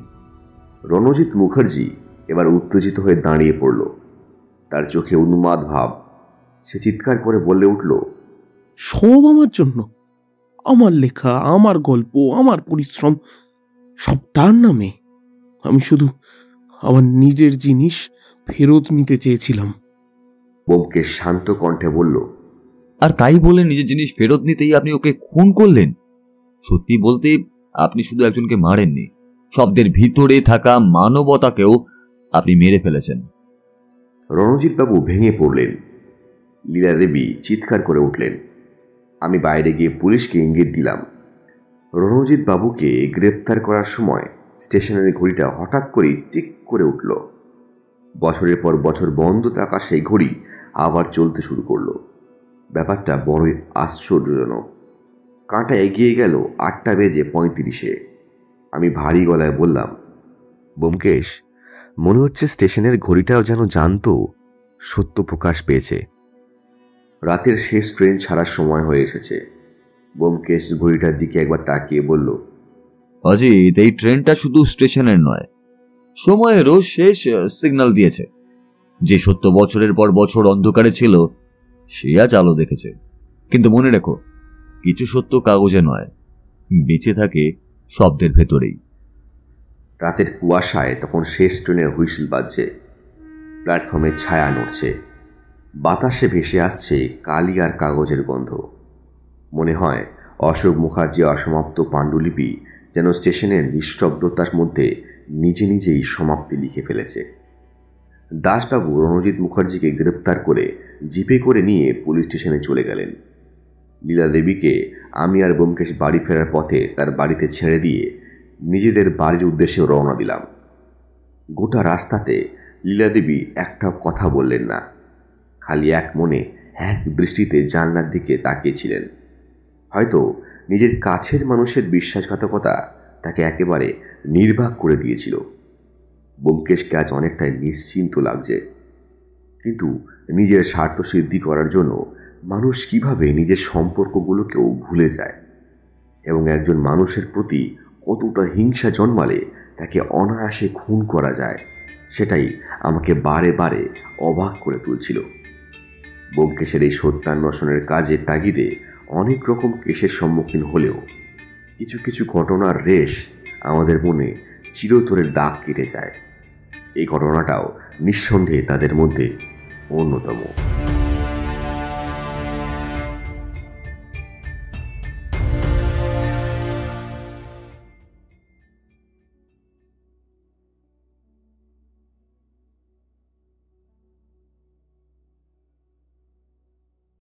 Speaker 2: রণজিৎ মুখার্জি এবার উত্তেজিত হয়ে দাঁড়িয়ে পড়ল। তার চোখে উন্মাদ ভাব। সে চিৎকার করে বলে উঠল,
Speaker 9: সব আমার জন্য, আমার লেখা, আমার গল্প, আমার পরিশ্রম, সব তার নামে। আমি শুধু আমার নিজের জিনিস ফেরত নিতে চেয়েছিলাম।
Speaker 2: ব্যোমকেশ শান্ত কণ্ঠে বলল,
Speaker 3: আর তাই বলে নিজের জিনিস ফেরত নিতেই আপনি ওকে খুন করলেন? সত্যি বলতে আপনি শুধু একজনকে মারেননি, শব্দের ভিতরে থাকা মানবতাকেও আপনি মেরে ফেলেছেন।
Speaker 2: রণজিৎবাবু ভেঙে পড়লেন। লীলা দেবী চিৎকার করে উঠলেন। আমি বাইরে গিয়ে পুলিশকে ইঙ্গিত দিলাম। রণজিৎ বাবুকে গ্রেপ্তার করার সময় স্টেশনের ঘড়িটা হঠাৎ করেই টিক করে উঠল। বছরের পর বছর বন্ধ থাকা সেই ঘড়ি আবার চলতে শুরু করলো। ব্যাপারটা বড়ই আশ্চর্যজনক। কাঁটা এগিয়ে গেল 8:35। আমি ভারী গলায় বললাম,
Speaker 5: ব্যোমকেশ, মনে হচ্ছে স্টেশনের ঘড়িটাও যেন জানতো সত্য প্রকাশ পেয়েছে।
Speaker 2: রাতের শেষ ট্রেন ছাড়ার সময় হয়ে এসেছে। ব্যোমকেশ ঘড়িটার দিকে একবার তাকিয়ে বলল,
Speaker 3: অজিত, এই ট্রেনটা শুধু স্টেশনের নয়, সময়েরও শেষ সিগন্যাল দিয়েছে। যে 70 বছরের পর বছর অন্ধকারে ছিল, সে আজ আলো দেখেছে। কিন্তু মনে রেখো, কিছু সত্য কাগজে নয়, বেঁচে থাকে শব্দের ভেতরেই।
Speaker 2: রাতের কুয়াশায় তখন শেষ ট্রেনের হুইসেল বাজছে, প্ল্যাটফর্মে ছায়া নড়ছে, বাতাসে ভেসে আসছে কালি আর কাগজের গন্ধ। মনে হয় অশোক মুখার্জি অসমাপ্ত পাণ্ডুলিপি যেন স্টেশনের নিস্তব্ধতার মধ্যে নিজে নিজেই সমাপ্তি লিখে ফেলেছে। দাসবাবু রণজিৎ মুখার্জিকে গ্রেপ্তার করে জিপে করে নিয়ে পুলিশ স্টেশনে চলে গেলেন। লীলা দেবীকে আমি আর ব্যোমকেশ বাড়ি ফেরার পথে তার বাড়িতে ছেড়ে দিয়ে নিজেদের বাড়ির উদ্দেশ্যে রওনা দিলাম। গোটা রাস্তাতে লীলা দেবী একটা কথা বললেন না, খালি এক মনে এক দৃষ্টিতে জানলার দিকে তাকিয়েছিলেন। হয়তো নিজের কাছের মানুষের বিশ্বাসঘাতকতা তাকে একেবারে নির্বাক করে দিয়েছিল। ব্যোমকেশকে আজ অনেকটাই নিশ্চিন্ত লাগছে, কিন্তু নিজের স্বার্থ সিদ্ধি করার জন্য মানুষ কিভাবে নিজের সম্পর্কগুলোকেও ভুলে যায় এবং একজন মানুষের প্রতি কতটা হিংসা জন্মালে তাকে অনায়াসে খুন করা যায়, সেটাই আমাকে বারে বারে অবাক করে তুলছিল। ব্যোমকেশের এই সত্যান্বেষণের কাজের তাগিদে অনেক রকম কেসের সম্মুখীন হলেও কিছু কিছু ঘটনার রেশ আমাদের মনে চিরতরের দাগ কেটে যায়। এই ঘটনাটাও নিঃসন্দেহে তাদের মধ্যে অন্যতম।